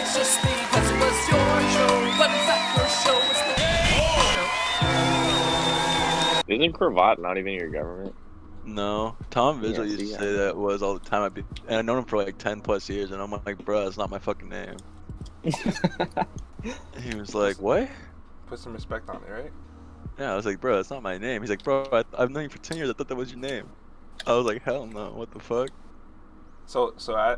anxiously, cause it was your show. But it's not your show, it's the Isn't cravat not even your government? No, Tom Vigil Yeah, used see, to say that was all the time. And I've known him for like 10 plus years, and I'm like, bro, that's not my fucking name. He was like, what? Put some respect on it, right? Yeah, I was like, bro, that's not my name. He's like, bro, I've known you for 10 years. I thought that was your name. I was like, hell no, what the fuck? So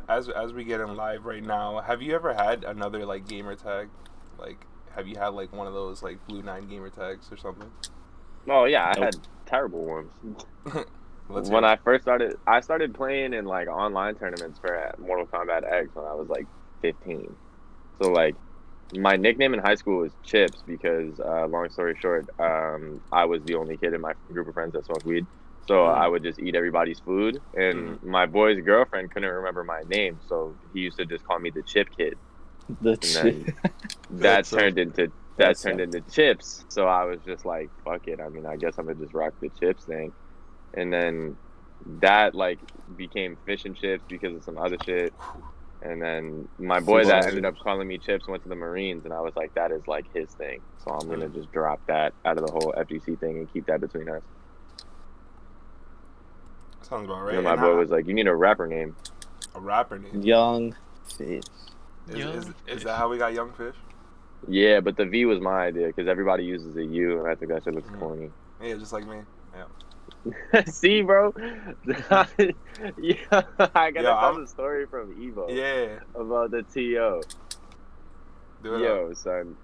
as we get in live right now, have you ever had another like gamer tag? Like, have you had like one of those like Blue 9 gamer tags or something? Oh yeah, I had terrible ones. When I first started, I started playing in like online tournaments for Mortal Kombat X when I was like 15. So like, my nickname in high school was Chips because, long story short, I was the only kid in my group of friends that smoked weed. So I would just eat everybody's food, and my boy's girlfriend couldn't remember my name, so he used to just call me the Chip Kid. The And then that turned into Chips. So I was just like, fuck it. I mean, I guess I'm gonna just rock the Chips thing. And then that like became Fish and Chips because of some other shit. And then my boy that ended up calling me Chips went to the Marines, and I was like, that is like his thing. So I'm gonna just drop that out of the whole FGC thing and keep that between us. Sounds about right. And my boy was like, you need a rapper name. A rapper name? Yvng Fish. Is that how we got Yvng Fish? Yeah, but the V was my idea because everybody uses a U, and I think that shit looks corny. Yeah, just like me. Yeah. See, bro? Yeah, I gotta tell the story from Evo. Yeah. About the TO. Yo, son.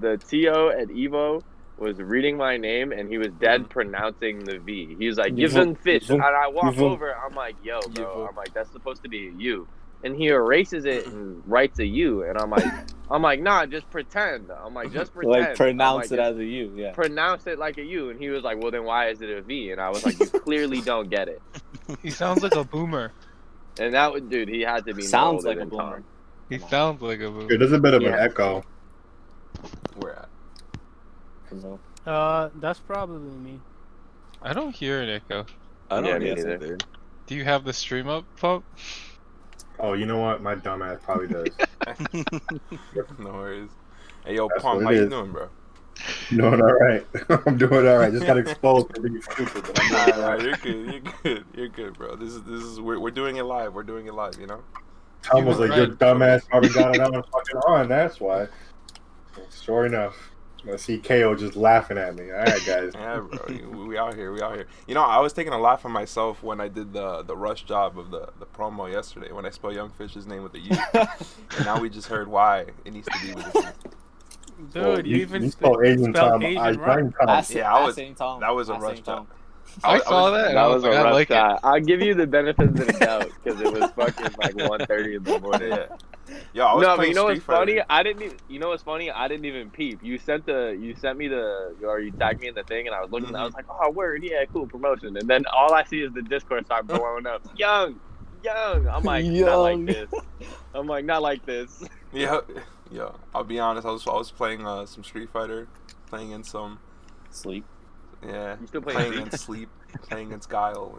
The TO at Evo was reading my name, and he was dead pronouncing the V. He was like, Yvng Fish. And I walk over, I'm like, yo, bro. I'm like, that's supposed to be a U. And he erases it and writes a U. And I'm like, nah, just pretend. I'm like, just pretend. Like, pronounce it as a U, yeah. Pronounce it like a U. And he was like, well, then why is it a V? And I was like, you clearly don't get it. He sounds like a boomer. And that was, dude, he had to be sounds like a boomer. Tom. He sounds like a boomer. There's a bit of an echo. Where at? That's probably me. I don't hear an echo. I don't me either. neither. Do you have the stream up, Pump? Oh, you know what? My dumbass probably does. No worries. Hey, yo, That's Pump, what how it you is. doing, bro? Doing all right. I'm doing all right. Just got exposed for being stupid. But I'm doing all right. You're good, bro. This is we're doing it live. We're doing it live, you know. Tom was like, your dumbass probably got it on fucking on. That's why. Sure enough. I see K.O. just laughing at me. All right, guys. Yeah, bro. We out here. You know, I was taking a laugh of myself when I did the rush job of the promo yesterday when I spelled Yvng Fish's name with a U. And now we just heard why it needs to be with a U. Dude, you even spelled spelled Asian Asian wrong. That was a rush job. I saw that. And I was like, I like it. I'll give you the benefit of the doubt because it was fucking like 1:30 in the morning. Yeah. Yo, I was no, but playing you know what's Street Fighter. funny? I didn't even. You know what's funny? I didn't even peep. You sent me or you tagged me in the thing, and I was looking. I was like, oh, word, yeah, cool promotion. And then all I see is the Discord start blowing up. Young. I'm like, not like this. I'm like, not like this. Yeah. I'll be honest. I was playing some Street Fighter, playing in some Sleep. Yeah. You still playing in Sleep, playing against Guile,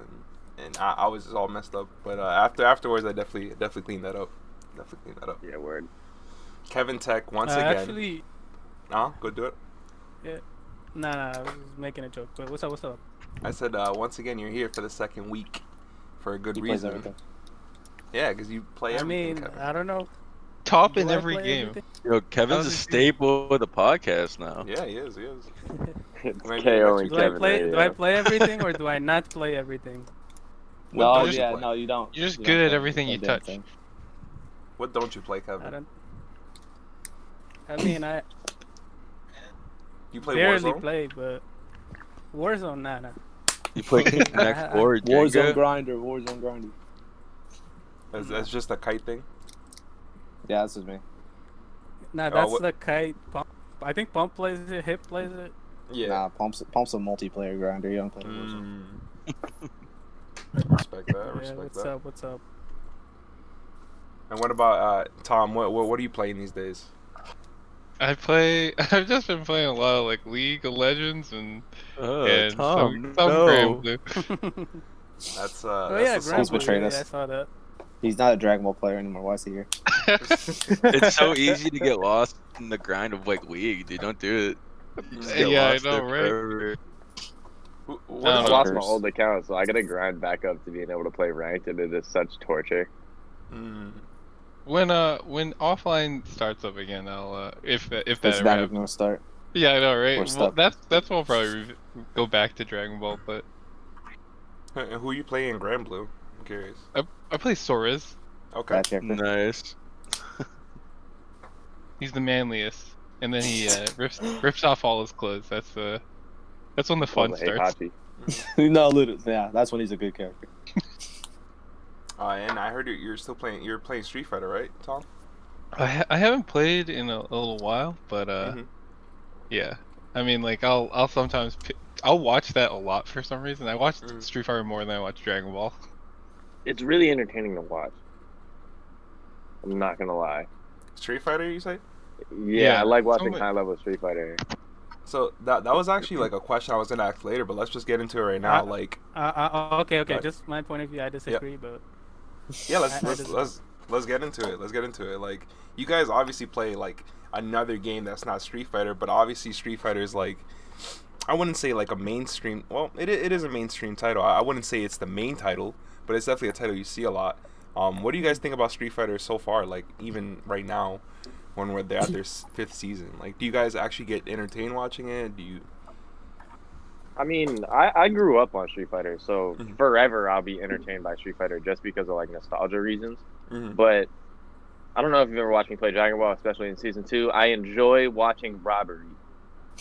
and I was just all messed up. But afterwards, I definitely cleaned that up. Yeah, word. Kevin Teque once again. Actually, go do it. Yeah. Nah, I was making a joke. But what's up? I said once again you're here for the second week, for a good reason. Yeah, because you play everything. Kevin. I don't know. Top in every game. Everything? Yo, Kevin's a staple of the podcast now. Yeah, he is. It's K.O. and Kevin. Do I play everything or do I not play everything? No, you don't. You're just good at everything you touch. What don't you play, Kevin? You play barely Warzone? play, but Warzone, nah. You play Next or Warzone grinder. That's just a Kite thing? Yeah, that's just me. Nah, that's the Kite. Pump. I think Pump plays it, Hip plays it. Yeah. Nah, Pump's a multiplayer grinder. You don't play Warzone. Respect that. What's up? And what about Tom? What are you playing these days? I've just been playing a lot of like League of Legends and Tom, some Grand Blue. That's yeah, the Grand Blue. betrayed Yeah, us. I saw that. He's not a Dragon Ball player anymore. Why is he here? It's so easy to get lost in the grind of like League, dude. Don't do it. You just get Yeah, I lost know, there right? forever. I know. lost my old account, so I gotta grind back up to being able to play ranked, and it is such torture. When offline starts up again, I'll if that It's ever never happens. gonna start. Yeah, I know, We're right? Well, stuck. that's when I'll probably go back to Dragon Ball. But Who you play in Grand Blue? I'm curious. I play Sora's. Okay. Bad character. Nice. He's the manliest, and then he rips off all his clothes. That's when the fun starts. No, literally, yeah, that's when he's a good character. And I heard you're still playing. You're playing Street Fighter, right, Tom? I haven't played in a little while, but yeah. I mean, like I'll sometimes I'll watch that a lot for some reason. I watch Street Fighter more than I watch Dragon Ball. It's really entertaining to watch. I'm not gonna lie. Street Fighter, you say? Yeah, I like watching high level Street Fighter. So that was actually like a question I was gonna ask later, but let's just get into it right now. Okay. Just my point of view. I disagree, but yeah, let's get into it. Let's get into it. Like, you guys obviously play like another game that's not Street Fighter, but obviously Street Fighter is like, I wouldn't say like a mainstream. Well, it is a mainstream title. I wouldn't say it's the main title, but it's definitely a title you see a lot. What do you guys think about Street Fighter so far? Like, even right now, when they're at their 5th season, like, do you guys actually get entertained watching it? Do you? I mean, I grew up on Street Fighter, so forever I'll be entertained by Street Fighter just because of like nostalgia reasons. But I don't know if you've ever watched me play Dragon Ball, especially in Season 2. I enjoy watching robbery.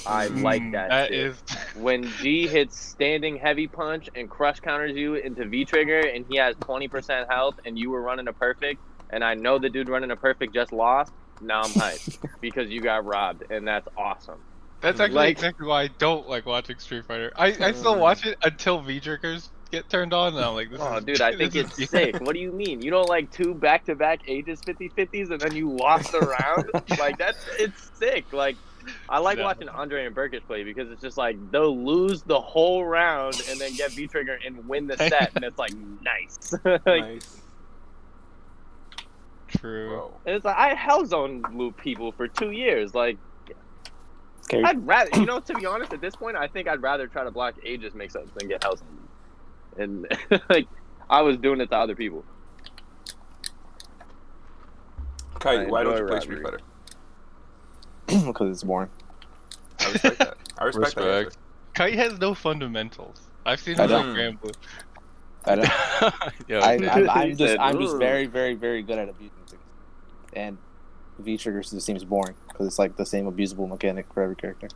I like that shit. When G hits standing heavy punch and crush counters you into V trigger and he has 20% health and you were running a perfect and I know the dude running a perfect just lost, now I'm hyped because you got robbed and that's awesome. That's actually exactly why I don't like watching Street Fighter. I still watch it until V triggers get turned on and I'm like, dude, I think it's sick. What do you mean? You don't like 2 back-to-back Aegis 50-50s and then you lost the round? Like, it's sick. Like, I like watching Andre and Burkish play because it's just like they'll lose the whole round and then get V trigger and win the set, and it's like nice. Nice. True. Bro. And it's like I Hellzone loop people for 2 years. Like, I'd rather, to be honest, at this point, I think I'd rather try to block Aegis mix-ups than get Hellzone. And like, I was doing it to other people. Kite, why don't you play Street Fighter? Because it's boring. I respect that. I respect that. Kite has no fundamentals. I've seen him like Grand Blue. I don't. I'm just very, very, very good at abusing things. And V triggers just seems boring because it's like the same abusable mechanic for every character.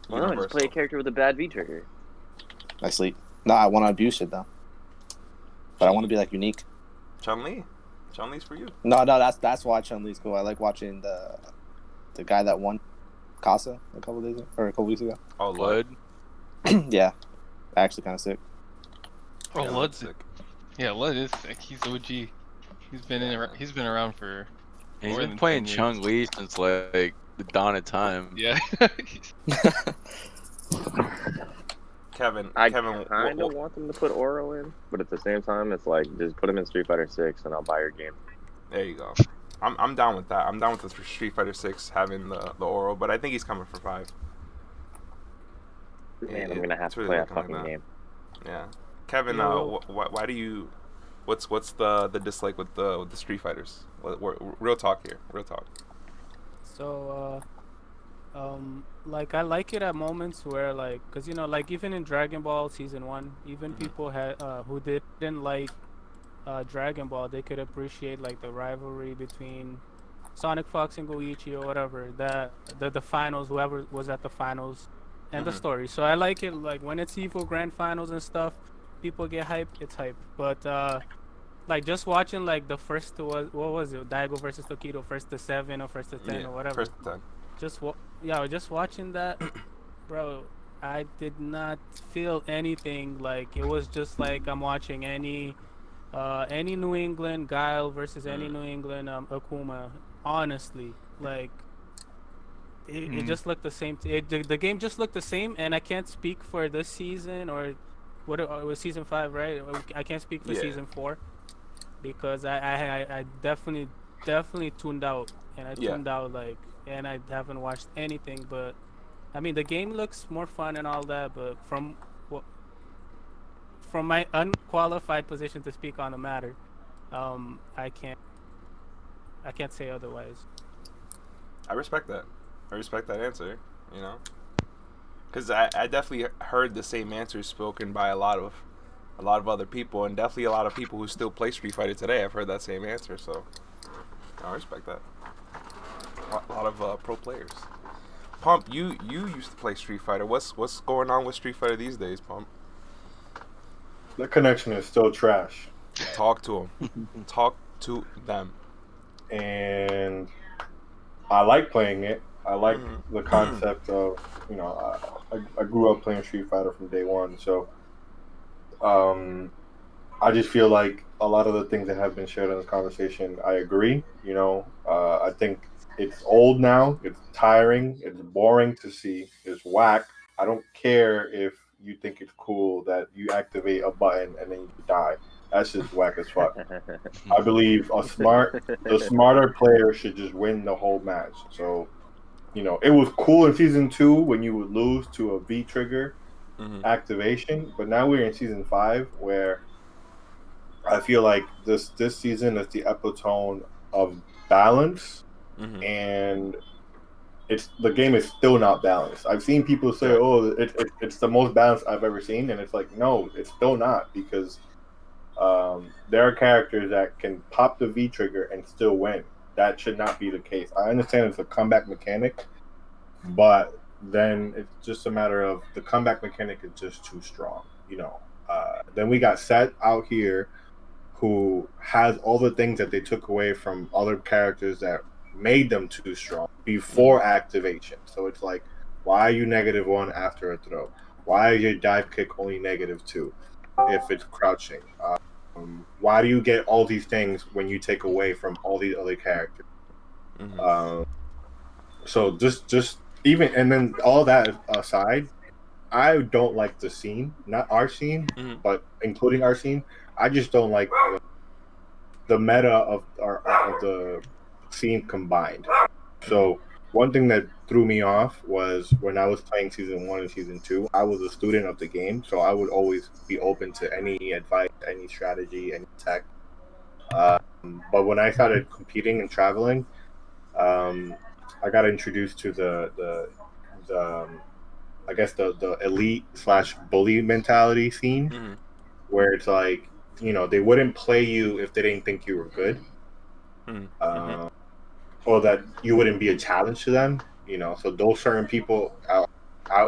Why not just play a character with a bad V trigger? I sleep. No, I want to abuse it though. But I want to be like unique. Chun-Li. Chun-Li's for you. No, that's why Chun-Li's cool. I like watching the guy that won Casa a couple weeks ago. Oh, Lud. Yeah, actually kind of sick. Oh, Lud's sick. Yeah, Lud is sick. He's OG. He's been around for. He's been playing Chun-Li since like the dawn of time. Yeah. Kevin, I kind of want them to put Oro in, but at the same time, it's like just put him in Street Fighter 6 and I'll buy your game. There you go. I'm down with that. I'm down with the Street Fighter 6 having the Oro, but I think he's coming for 5. Man, I'm gonna have to play a fucking game. Yeah, Kevin, why do you? What's the dislike with the Street Fighters? Real talk here. Real talk. So, like I like it at moments where like, cause like even in Dragon Ball Season 1, even people who didn't like Dragon Ball, they could appreciate like the rivalry between Sonic Fox and Goichi or whatever, the finals, whoever was at the finals, and the story. So I like it like when it's Evo Grand Finals and stuff, people get hype, it's hype. But like just watching like the first what was it, Daigo versus Tokido, first to 7 or first to 10 or whatever. First to 10. Just watching that, bro, I did not feel anything. Like it was just like I'm watching any New England Guile versus any New England Akuma. Honestly, like it just looked the same. The game just looked the same, and I can't speak for this season or what it was, Season 5, right? I can't speak for Season 4. because I definitely tuned out, and I tuned out like, and I haven't watched anything. But I mean, the game looks more fun and all that, but from my unqualified position to speak on the matter, I can't say otherwise. I respect that. I respect that answer. You know, because I definitely heard the same answers spoken by a lot of other people, and definitely a lot of people who still play Street Fighter today. I've heard that same answer, so I respect that. A lot of pro players. Pump, you used to play Street Fighter. What's going on with Street Fighter these days, Pump? The connection is still trash. Talk to them. Talk to them. And I like playing it. I like the concept of, you know, I grew up playing Street Fighter from day one, so I just feel like a lot of the things that have been shared in this conversation, I agree. You know, I think it's old now, it's tiring, it's boring to see, it's whack. I don't care if you think it's cool that you activate a button and then you die. That's just whack as fuck. I believe the smarter player should just win the whole match. So, you know, it was cool in season 2 when you would lose to a V trigger activation, but now we're in season 5 where I feel like this season is the epitome of balance, and the game is still not balanced. I've seen people say, "Oh, it's the most balanced I've ever seen," and it's like, no, it's still not, because there are characters that can pop the V trigger and still win. That should not be the case. I understand it's a comeback mechanic, but then it's just a matter of the comeback mechanic is just too strong, you know. Then we got Seth out here, who has all the things that they took away from other characters that made them too strong before activation. So it's like, why are you -1 after a throw? Why is your dive kick only -2 if it's crouching? Why do you get all these things when you take away from all these other characters? So just even, and then all that aside, I don't like the scene, not our scene, but including our scene. I just don't like the meta of the scene combined. So one thing that threw me off was when I was playing season 1 and season 2, I was a student of the game, so I would always be open to any advice, any strategy, any tech. But when I started competing and traveling, I got introduced to the I guess the elite / bully mentality scene, where it's like, you know, they wouldn't play you if they didn't think you were good, or that you wouldn't be a challenge to them. You know, so those certain people out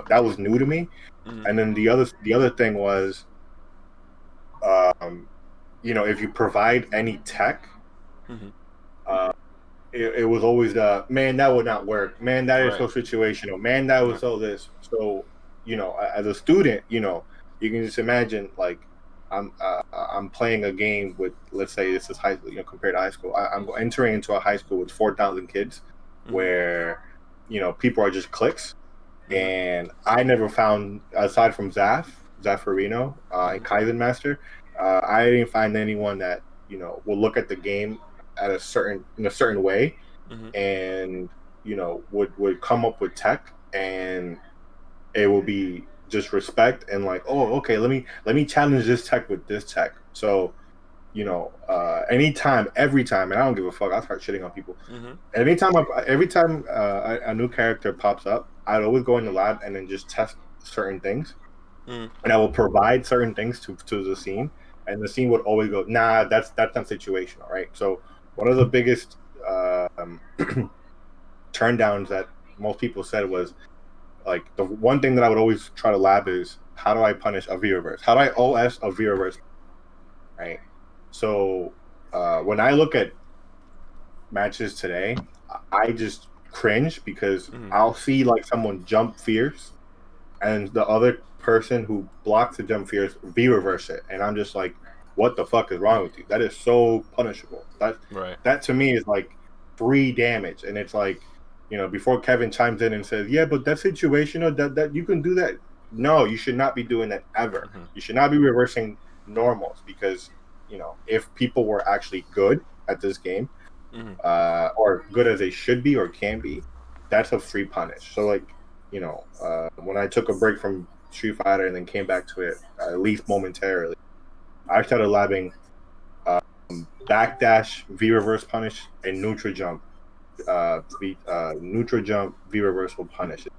that was new to me. And then the other thing was, you know, if you provide any tech, it was always man, that would not work. Man, that is so situational. Man, that was so this. So, you know, as a student, you know, you can just imagine, like, I'm playing a game with, let's say this is high, you know, compared to high school. I'm entering into a high school with 4,000 kids, where, you know, people are just cliques, and I never found, aside from Zaffarino and Kaizen Master, I didn't find anyone that, you know, will look at the game in a certain way, and, you know, would come up with tech, and it will be just respect and like, oh, okay, let me challenge this tech with this tech. So, you know, anytime, every time, and I don't give a fuck, I'll start shitting on people. Every time a new character pops up, I'd always go in the lab and then just test certain things, and I will provide certain things to the scene, and the scene would always go, nah, that's not situational, right? So one of the biggest turndowns that most people said was, like, the one thing that I would always try to lab is, how do I punish a V-reverse? How do I OS a V-reverse? Right? So when I look at matches today, I just cringe, because I'll see, like, someone jump fierce, and the other person who blocks the jump fierce V-reverse it, and I'm just like, what the fuck is wrong with you? That is so punishable. That to me is like free damage, and it's like, you know, before Kevin chimes in and says, yeah, but that's situational, that you can do that. No, you should not be doing that ever. You should not be reversing normals, because, if people were actually good at this game, or good as they should be or can be, that's a free punish. So like, when I took a break from Street Fighter and then came back to it, at least momentarily, I started labbing backdash, V reverse punish, and neutral jump. Neutral jump, V reverse will punish it.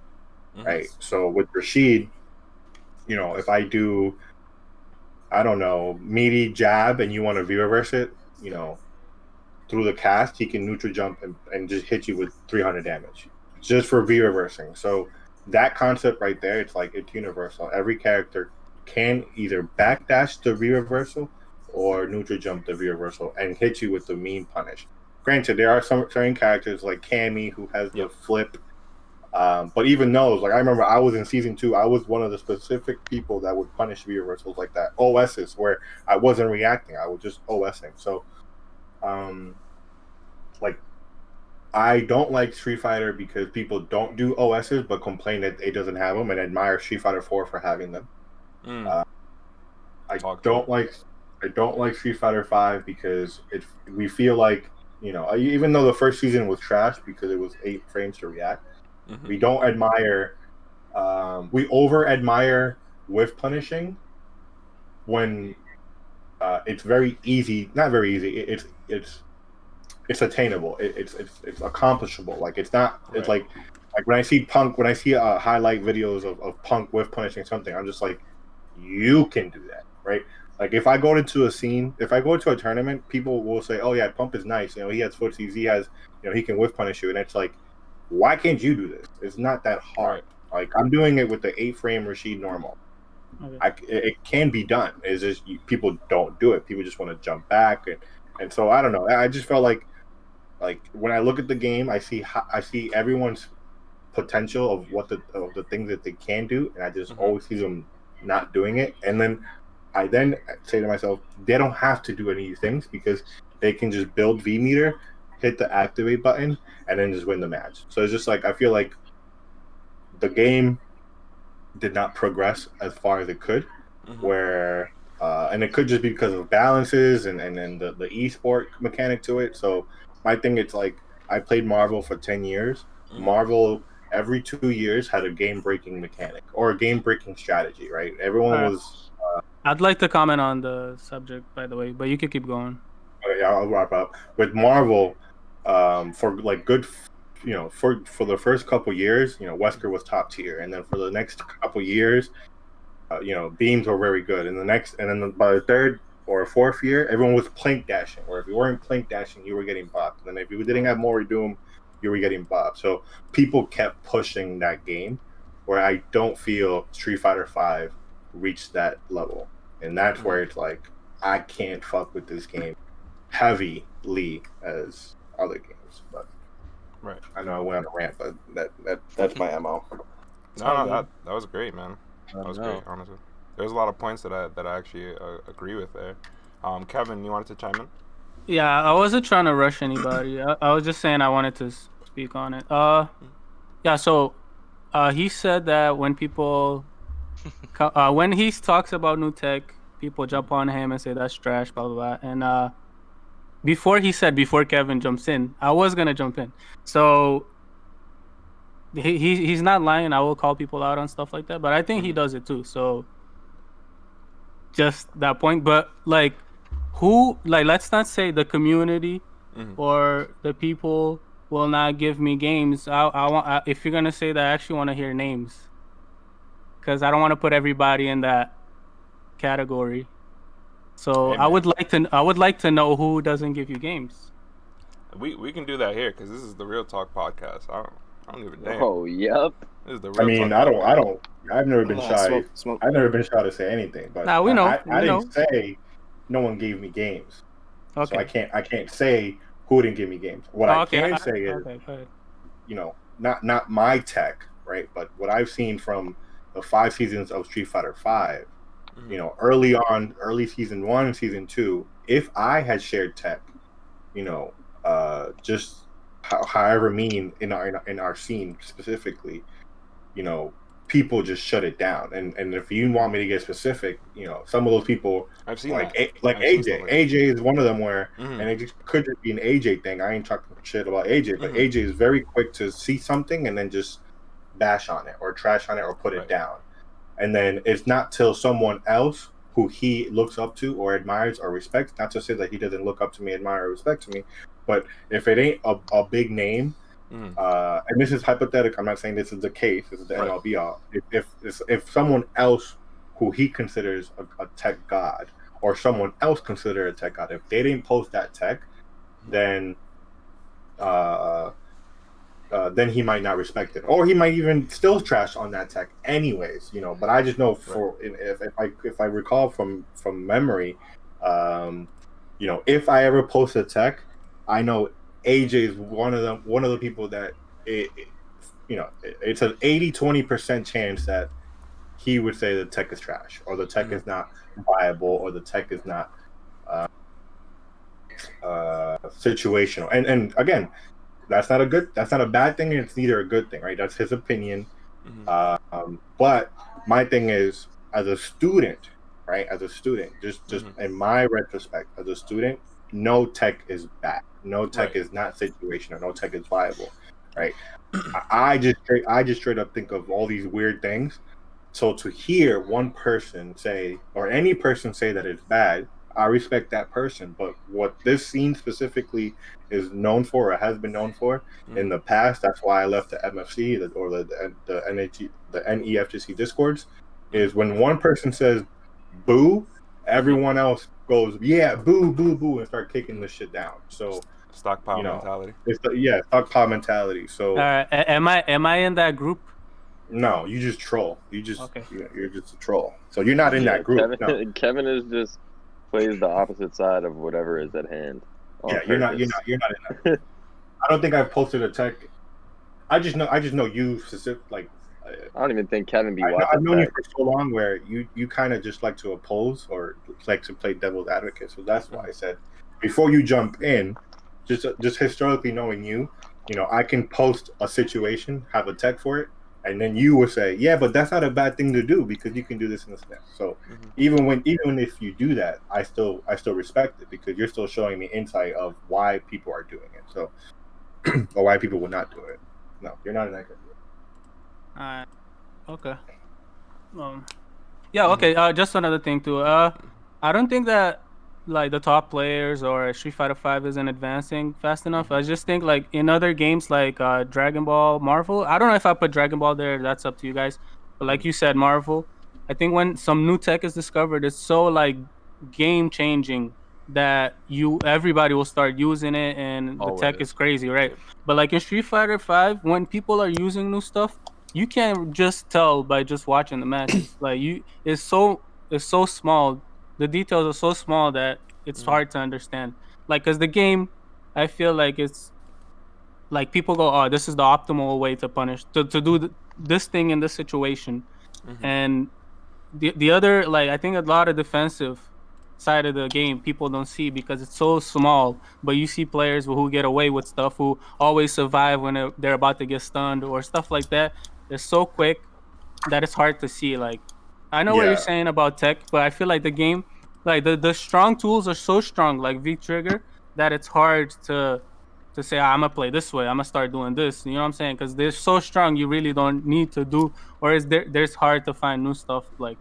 Right. So with Rashid, if I do, I don't know, meaty jab and you want to V reverse it, through the cast, he can neutral jump and just hit you with 300 damage just for V reversing. So that concept right there, it's universal. Every character can either backdash the V reversal or neutral jump the V reversal and hit you with the mean punish. Granted, there are some certain characters like Cammy who has the flip. But even those, like I remember I was in season 2, I was one of the specific people that would punish V reversals like that. OSs where I wasn't reacting, I was just OSing. So I don't like Street Fighter because people don't do OSs but complain that it doesn't have them and admire Street Fighter 4 for having them. I don't like Street Fighter 5 because we feel like, even though the first season was trash because it was 8 frames to react, we don't admire, we over admire whiff punishing when it's very easy, not very easy, it's attainable, it's accomplishable. Like it's not, it's like when I see highlight videos of Punk whiff punishing something, I'm just like, you can do that, right? Like if I go into a tournament, people will say, "Oh yeah, Pump is nice. He has footsies. He has, he can whiff punish you." And it's like, why can't you do this? It's not that hard. Like I'm doing it with the 8-frame Rashid normal. It can be done. It's just people don't do it. People just want to jump back, and so I don't know. I just felt like when I look at the game, I see everyone's potential of of the things that they can do, and I just always see them not doing it, and then I say to myself, they don't have to do any of these things because they can just build V meter, hit the activate button, and then just win the match. So it's just like, I feel like the game did not progress as far as it could, where and it could just be because of balances and then the esport mechanic to it. So my thing, it's like, I played Marvel for 10 years. Marvel every 2 years had a game-breaking mechanic or a game-breaking strategy, right? Everyone was... I'd like to comment on the subject, by the way, but you can keep going. Okay, I'll wrap up. With Marvel, for like good, for the first couple years, Wesker was top tier, and then for the next couple years, beams were very good. And then by the third or fourth year, everyone was plank dashing. Or if you weren't plank dashing, you were getting bopped. And then if you didn't have Mori Doom, you were getting bopped. So people kept pushing that game, where I don't feel Street Fighter 5 reached that level. And that's where it's like, I can't fuck with this game heavily as other games. But I know I went on a rant, but that's my MO. No, that was great, man. That was great, honestly. There's a lot of points that I actually agree with there. Kevin, you wanted to chime in? Yeah, I wasn't trying to rush anybody. I was just saying I wanted to speak on it. Yeah, so he said that when people... when he talks about new tech, people jump on him and say that's trash, blah blah blah. And before Kevin jumps in, I was gonna jump in. So he's not lying. I will call people out on stuff like that, but I think he does it too. So just that point. But let's not say the community or the people will not give me games. I want, if you're gonna say that, I actually want to hear names. Because I don't want to put everybody in that category. So I would like to know who doesn't give you games. We can do that here because this is the Real Talk podcast. I don't even damn. Oh, yep. This is the Real Talk. I've never been shy. I've never been shy to say anything. But we know. I didn't say no one gave me games. Okay. So I can't say who didn't give me games. What I can say is, not my tech, right? But what I've seen from the 5 seasons of Street Fighter 5, early season 1 and season 2, if I had shared tech, however mean in our scene specifically, people just shut it down. And if you want me to get specific, some of those people, I've seen like that. AJ. AJ is one of them where, and it could just be an AJ thing. I ain't talking shit about AJ, but AJ is very quick to see something and then just bash on it or trash on it or put it down. And then it's not till someone else who he looks up to or admires or respects, not to say that he doesn't look up to me, admire, or respect to me, but if it ain't a big name, and this is hypothetical, I'm not saying this is the case, this is the MLB all. If someone else who he considers a tech god or someone else consider a tech god, if they didn't post that tech, then he might not respect it, or he might even still trash on that tech anyways, but I just know if I recall from memory, if I ever post a tech, I know AJ is one of the people that it's an 80-20% chance that he would say the tech is trash or the tech is not viable or the tech is not situational. And again, that's not a bad thing, and it's neither a good thing, right? That's his opinion. But my thing is, as a student, right? As a student, just in my retrospect, as a student, no tech is bad. No tech is not situational. No tech is viable, right? I just straight up think of all these weird things. So to hear one person say, or any person say that it's bad, I respect that person. But what this scene specifically is known for, or has been known for in the past, that's why I left the MFC or the NEFGC discords, is when one person says boo, everyone else goes, yeah, boo, boo, boo, and start kicking this shit down. So stockpile mentality. It's stockpile mentality. So am I in that group? No, you just troll. You're just a troll. So you're not in that group. Kevin is just plays the opposite side of whatever is at hand. Yeah, you're not in that group. I don't think I've posted a tech. I just know you specific. Like, I don't even think Kevin be watching. I've known you for so long where you kind of just like to oppose or like to play devil's advocate. So that's why I said before you jump in, just historically knowing you, I can post a situation, have a tech for it, and then you will say, yeah, but that's not a bad thing to do because you can do this and this and that. So even if you do that, I still respect it because you're still showing me insight of why people are doing it. So or why people would not do it. No, you're not in that group. Okay. Okay. Just another thing too. I don't think that like the top players or Street Fighter V isn't advancing fast enough. I just think like in other games like Dragon Ball, Marvel. I don't know if I put Dragon Ball there. That's up to you guys. But like you said, Marvel. I think when some new tech is discovered, it's so like game changing that everybody will start using it, and the tech is crazy, right? But like in Street Fighter V, when people are using new stuff, you can't just tell by just watching the matches. Like it's so small. The details are so small that it's hard to understand. Like, cause the game, I feel like it's like people go, oh, this is the optimal way to punish to do this thing in this situation, and the other, like, I think a lot of defensive side of the game people don't see because it's so small. But you see players who get away with stuff, who always survive when they're about to get stunned or stuff like that. They're so quick that it's hard to see. Like, I know what you're saying about tech, but I feel like the game, like the strong tools are so strong, like V-Trigger, that it's hard to say, I'm gonna play this way, I'm gonna start doing this. You know what I'm saying? Because they're so strong, you really don't need to do. Or is there's hard to find new stuff like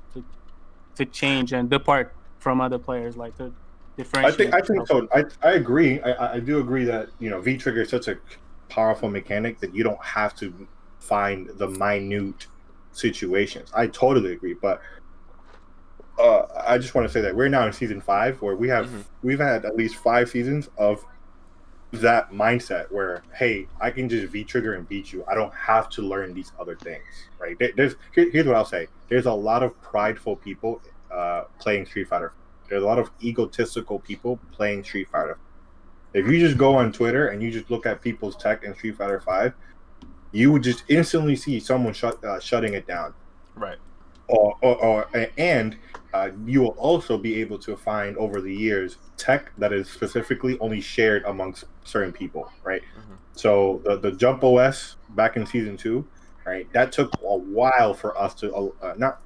to change and depart from other players, like to differentiate. I think so. I agree. I do agree that V-Trigger is such a powerful mechanic that you don't have to find the minute situations. I totally agree, but I just want to say that we're now in season 5 where we've had at least 5 seasons of that mindset where, hey, I can just V-Trigger and beat you. I don't have to learn these other things, right? Here's what I'll say. There's a lot of prideful people playing Street Fighter. There's a lot of egotistical people playing Street Fighter. If you just go on Twitter and you just look at people's tech in Street Fighter 5, you would just instantly see someone shutting it down. Right. And you will also be able to find over the years tech that is specifically only shared amongst certain people, right? So the Jump OS back in season 2 right? That took a while for us to not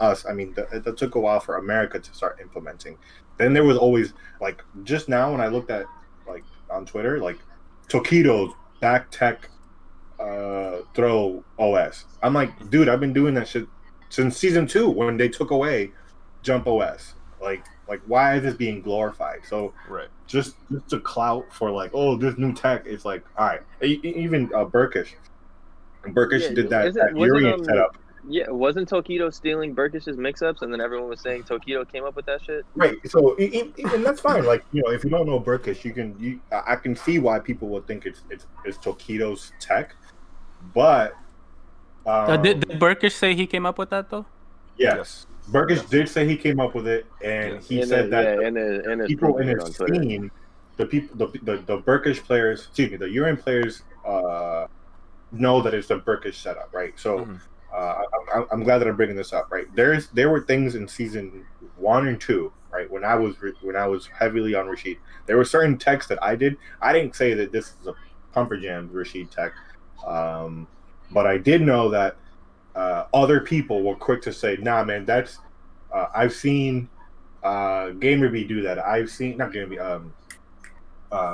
us. I mean, that took a while for America to start implementing. Then there was always like just now when I looked at like on Twitter, like Tokido's back tech throw OS. I'm like, dude, I've been doing that shit since season 2 when they took away jump OS. Like why is this being glorified? So just a clout for like, oh, this new tech is like, all right. Even Burkish did that Urian setup. Yeah, wasn't Tokido stealing Burkish's mix-ups, and then everyone was saying Tokido came up with that shit? Right. So and that's fine. Like, you know, if you don't know Burkish, I can see why people would think it's Tokido's tech, but did Burkish say he came up with that though? Yes. Burkish did say he came up with it, and he said that the people in his team, the Burkish players, excuse me, the Urian players, know that it's a Burkish setup, right? So I'm glad that I'm bringing this up, right? There were things in season 1 and 2, right? When I was heavily on Rashid, there were certain techs that I did. I didn't say that this is a Pumperjam Rashid tech, but I did know that other people were quick to say, nah, man, that's I've seen Gamertag do that. I've seen not Gamertag,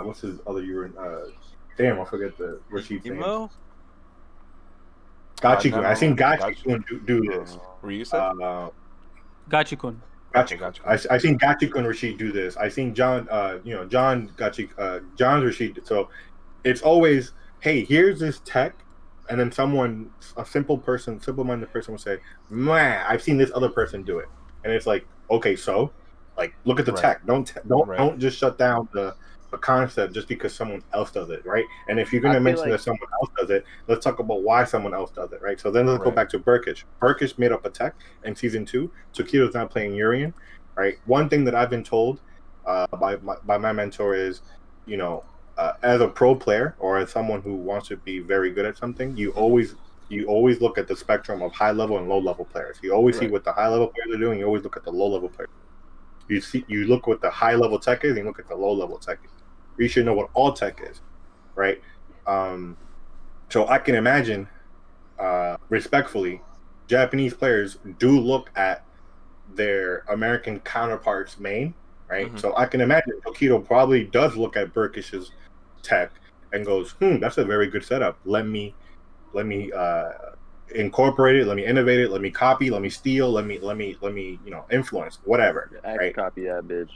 what's his other Urian? Damn, I forget the Rashid's name. Gachikun. I seen Gachikun do this. Were you saying? Gachikun. I seen Gachikun Rashid do this. I seen John's Rashid. So it's always, hey, here's this tech, and then a simple-minded person will say, man, I've seen this other person do it, and it's like, okay, so like look at the tech. Don't just shut down the concept just because someone else does it, right? And if you're going to mention that someone else does it, let's talk about why someone else does it, right? So then let's go back to Burkish. Burkish made up a tech in season 2. Tokido's not playing Urian, right? One thing that I've been told by my mentor is, you know, as a pro player or as someone who wants to be very good at something, you always look at the spectrum of high level and low level players. You always see what the high level players are doing. You always look at the low level players. You look what the high level tech is, and you look at the low level tech is. You should know what all tech is, right? So I can imagine, respectfully, Japanese players do look at their American counterparts' main, right? Mm-hmm. So I can imagine Tokido probably does look at Burkish's tech and goes, that's a very good setup. Let me incorporate it. Let me innovate it. Let me copy. Let me steal. Let me influence. Whatever. Right? Copy that bitch.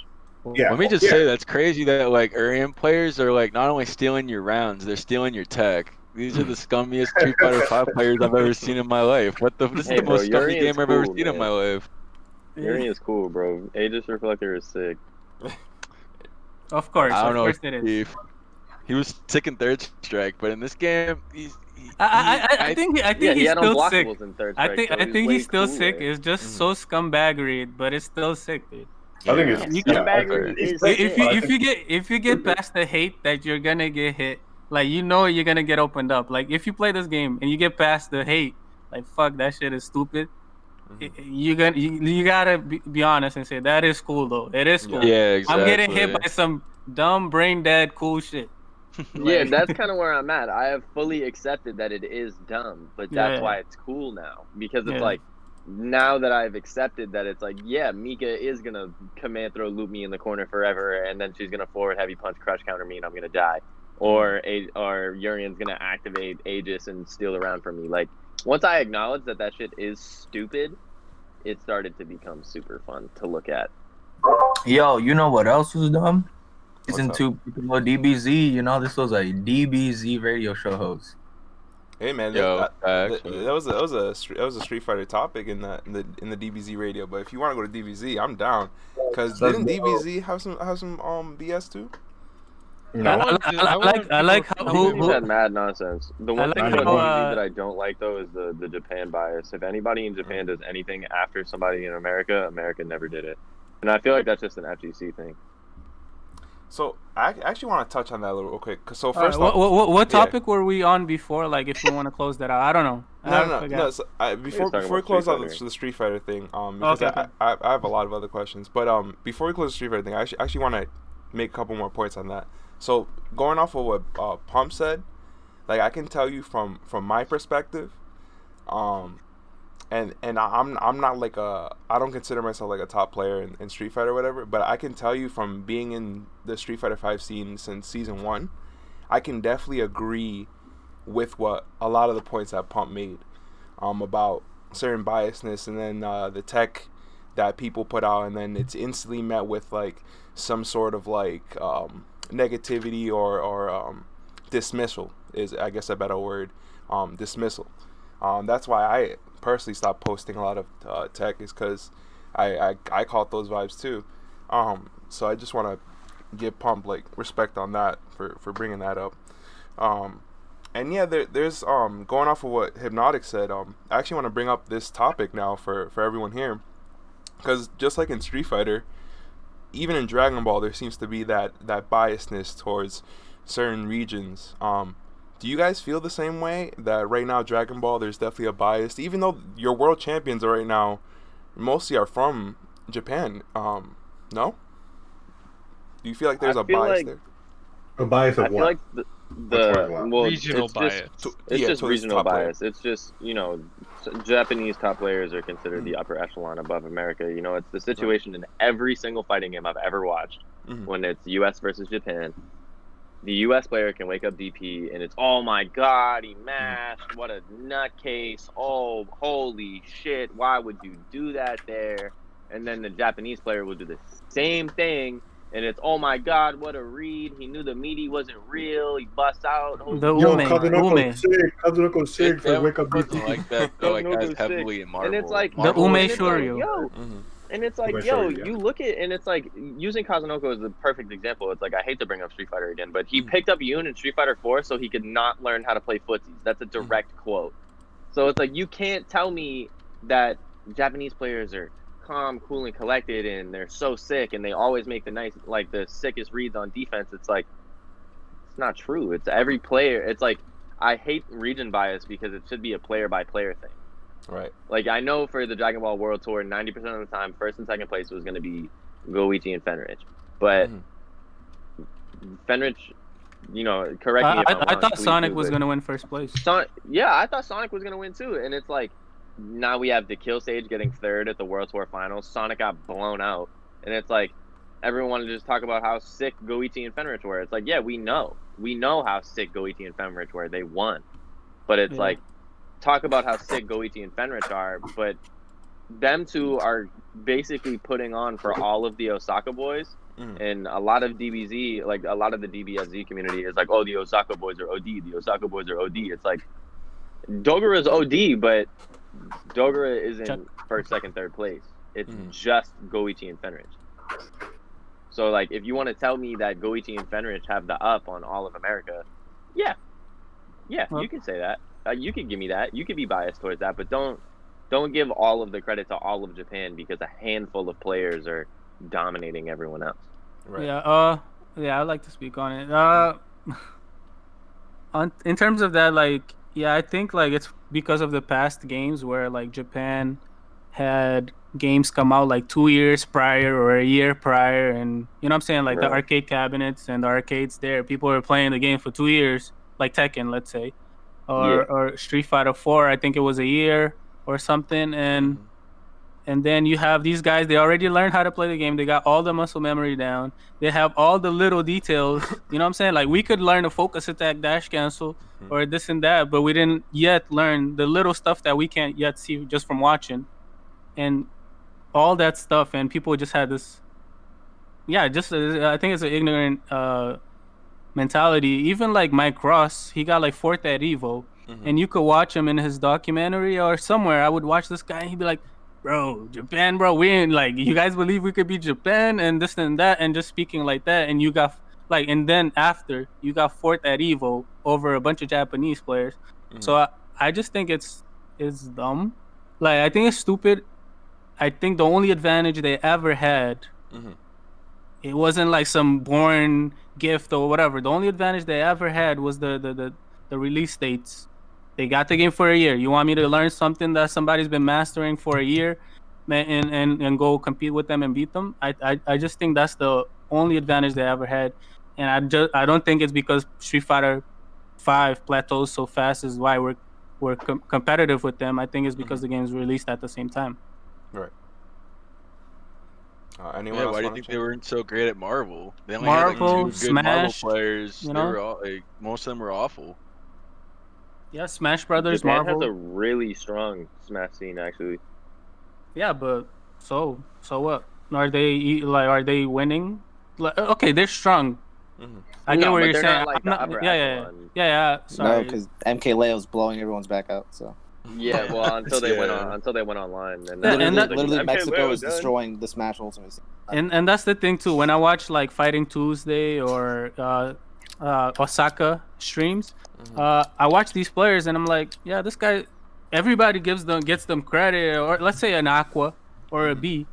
Yeah. Let me just say that's crazy that like Urian players are like not only stealing your rounds, they're stealing your tech. These are the scummiest Street Fighter 5 players I've ever seen in my life. This is the most scummy game I've ever seen in my life. Urian is cool, bro. Aegis Reflector is sick. Of course, I don't know it is. He was sick in third strike, but in this game, I think he's still sick. I think he's still sick. It's just so scumbaggery, but it's still sick, dude. I think it's if you get past the hate that you're gonna get hit, like you know you're gonna get opened up. Like if you play this game and you get past the hate, like fuck that shit is stupid. You gotta be honest and say that is cool though. It is cool. Yeah, exactly. I'm getting hit by some dumb brain dead cool shit. Yeah, that's kind of where I'm at. I have fully accepted that it is dumb, but that's why it's cool now, because it's like now that I've accepted that it's like, yeah, Mika is gonna command throw loop me in the corner forever, and then she's gonna forward heavy punch crush counter me, and I'm gonna die, or Urian's gonna activate Aegis and steal the round from me. Like once I acknowledge that shit is stupid, it started to become super fun to look at. Yo, you know what else was dumb? Season 2 DBZ, you know, this was a DBZ radio show host. Hey man, that was a Street Fighter topic in the DBZ radio. But if you want to go to DBZ, I'm down. Cause didn't DBZ have some BS too? No. I like how who had mad nonsense. The one thing about DBZ that I don't like though is the Japan bias. If anybody in Japan does anything after somebody in America, America never did it, and I feel like that's just an FGC thing. So I actually want to touch on that a little real quick. So first, what topic were we on before? Like, if we want to close that out, I don't know. No. So before we close out the Street Fighter thing, because I have a lot of other questions. But before we close the Street Fighter thing, I actually want to make a couple more points on that. So going off of what Pump said, Like I can tell you from my perspective, and I'm not like I don't consider myself like a top player in Street Fighter or whatever, but I can tell you from being in the Street Fighter 5 scene since season 1, I can definitely agree with what a lot of the points that Pump made about certain biasness, and then the tech that people put out, and then it's instantly met with like some sort of like negativity or dismissal is, I guess, a better word. Dismissal. That's why I personally stopped posting a lot of tech, is because I caught those vibes too. So I just want to give Pump like respect on that for bringing that up. And yeah, there's going off of what Hypnotiik said. I actually want to bring up this topic now for everyone here, because just like in Street Fighter, even in Dragon Ball, there seems to be that biasness towards certain regions. Do you guys feel the same way, that right now Dragon Ball, there's definitely a bias, even though your world champions right now mostly are from Japan? No? Do you feel like there's a bias there? A bias of what? I feel like regional bias. It's just regional bias. It's just, Japanese top players are considered the upper echelon above America. It's the situation in every single fighting game I've ever watched when it's US versus Japan. The US player can wake up DP and it's, oh my god, he mashed, what a nutcase, oh holy shit, why would you do that there? And then the Japanese player will do the same thing and it's, oh my god, what a read, he knew the meaty wasn't real, he busts out. Kazunoko sick for wake up DP. Like that, though, like that's heavily in Marvel. And it's like, the Ume Shoryu. And it's like, you look at, and it's like, using Kazunoko is the perfect example. It's like, I hate to bring up Street Fighter again, but he picked up Yoon in Street Fighter 4 so he could not learn how to play footsies. That's a direct quote. So it's like, you can't tell me that Japanese players are calm, cool, and collected, and they're so sick, and they always make the sickest reads on defense. It's like, it's not true. It's every player. It's like, I hate region bias because it should be a player-by-player thing. Right. Like, I know for the Dragon Ball World Tour, 90% of the time, first and second place was going to be Goichi and Fenrich. But Fenrich, correct me if I'm wrong. I thought Sonic was going to win first place. I thought Sonic was going to win too. And it's like, now we have the Kill Stage getting third at the World Tour Finals. Sonic got blown out. And it's like, everyone wanted to just talk about how sick Goichi and Fenrich were. It's like, yeah, we know. We know how sick Goichi and Fenrich were. They won. But it's like, talk about how sick Goichi and Fenrich are, but them two are basically putting on for all of the Osaka boys, and a lot of DBZ, like a lot of the DBSZ community is like, oh, the Osaka boys are OD, the Osaka boys are OD. It's like, Dogura's OD, but Dogura is in first, second, third place. It's just Goichi and Fenrich. So like, if you want to tell me that Goichi and Fenrich have the up on all of America, yeah, you can say that. You could give me that. You could be biased towards that, but don't give all of the credit to all of Japan because a handful of players are dominating everyone else. Right. Yeah, I'd like to speak on it. In terms of that, like, I think like it's because of the past games where like Japan had games come out like 2 years prior or a year prior, and you know what I'm saying, like the arcade cabinets and the arcades there, people were playing the game for 2 years, like Tekken, let's say. Or Street Fighter 4, I think it was a year or something, and then you have these guys, they already learned how to play the game, they got all the muscle memory down, they have all the little details, you know what I'm saying? Like, we could learn a focus attack, dash cancel, or this and that, but we didn't yet learn the little stuff that we can't yet see just from watching, and all that stuff, and people just had this, I think it's an ignorant mentality. Even like Mike Ross, he got like fourth at Evo, and you could watch him in his documentary or somewhere. I would watch this guy and he'd be like, bro, Japan, bro, we ain't like, you guys believe we could beat Japan and this and that, and just speaking like that, and you got like, and then after you got fourth at Evo over a bunch of Japanese players. So I just think it's dumb. Like, I think it's stupid. I think the only advantage they ever had, it wasn't like some born gift or whatever. The only advantage they ever had was the release dates. They got the game for a year. You want me to learn something that somebody's been mastering for a year and go compete with them and beat them? I just think that's the only advantage they ever had. And I don't think it's because Street Fighter 5 plateaus so fast is why we're competitive with them. I think it's because the game's released at the same time. Right. Anyone else? Why do you think they weren't so great at Marvel? They only Marvel, had like 2 good Marvel Smash, players. you They know? were all like, most of them were awful. Yeah, Smash Brothers, Japan Marvel. has a really strong Smash scene, actually. Yeah, but so what? Are they winning? Like, okay, they're strong. I get what you're saying. Not like the upper echelon. Yeah. Sorry. No, because MK Leo's blowing everyone's back out. So. Yeah, well, until they went online, and literally Mexico is destroying the Smash Ultimate scene. And that's the thing too. When I watch like Fighting Tuesday or Osaka streams, I watch these players and I'm like, yeah, this guy. Everybody gets them credit, or let's say an Aqua or a B.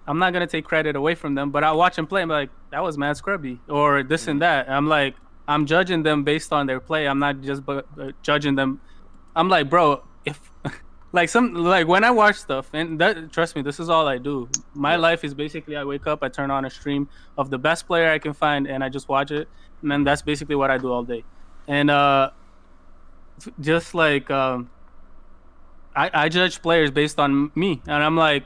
I'm not gonna take credit away from them, but I watch them play. I'm like, that was mad scrubby, or this and that. I'm like, I'm judging them based on their play. I'm not just judging them. I'm like, bro, if like when I watch stuff, and that, trust me, this is all I do. My life is basically I wake up, I turn on a stream of the best player I can find, and I just watch it, and then that's basically what I do all day. And just like I judge players based on me, and I'm like,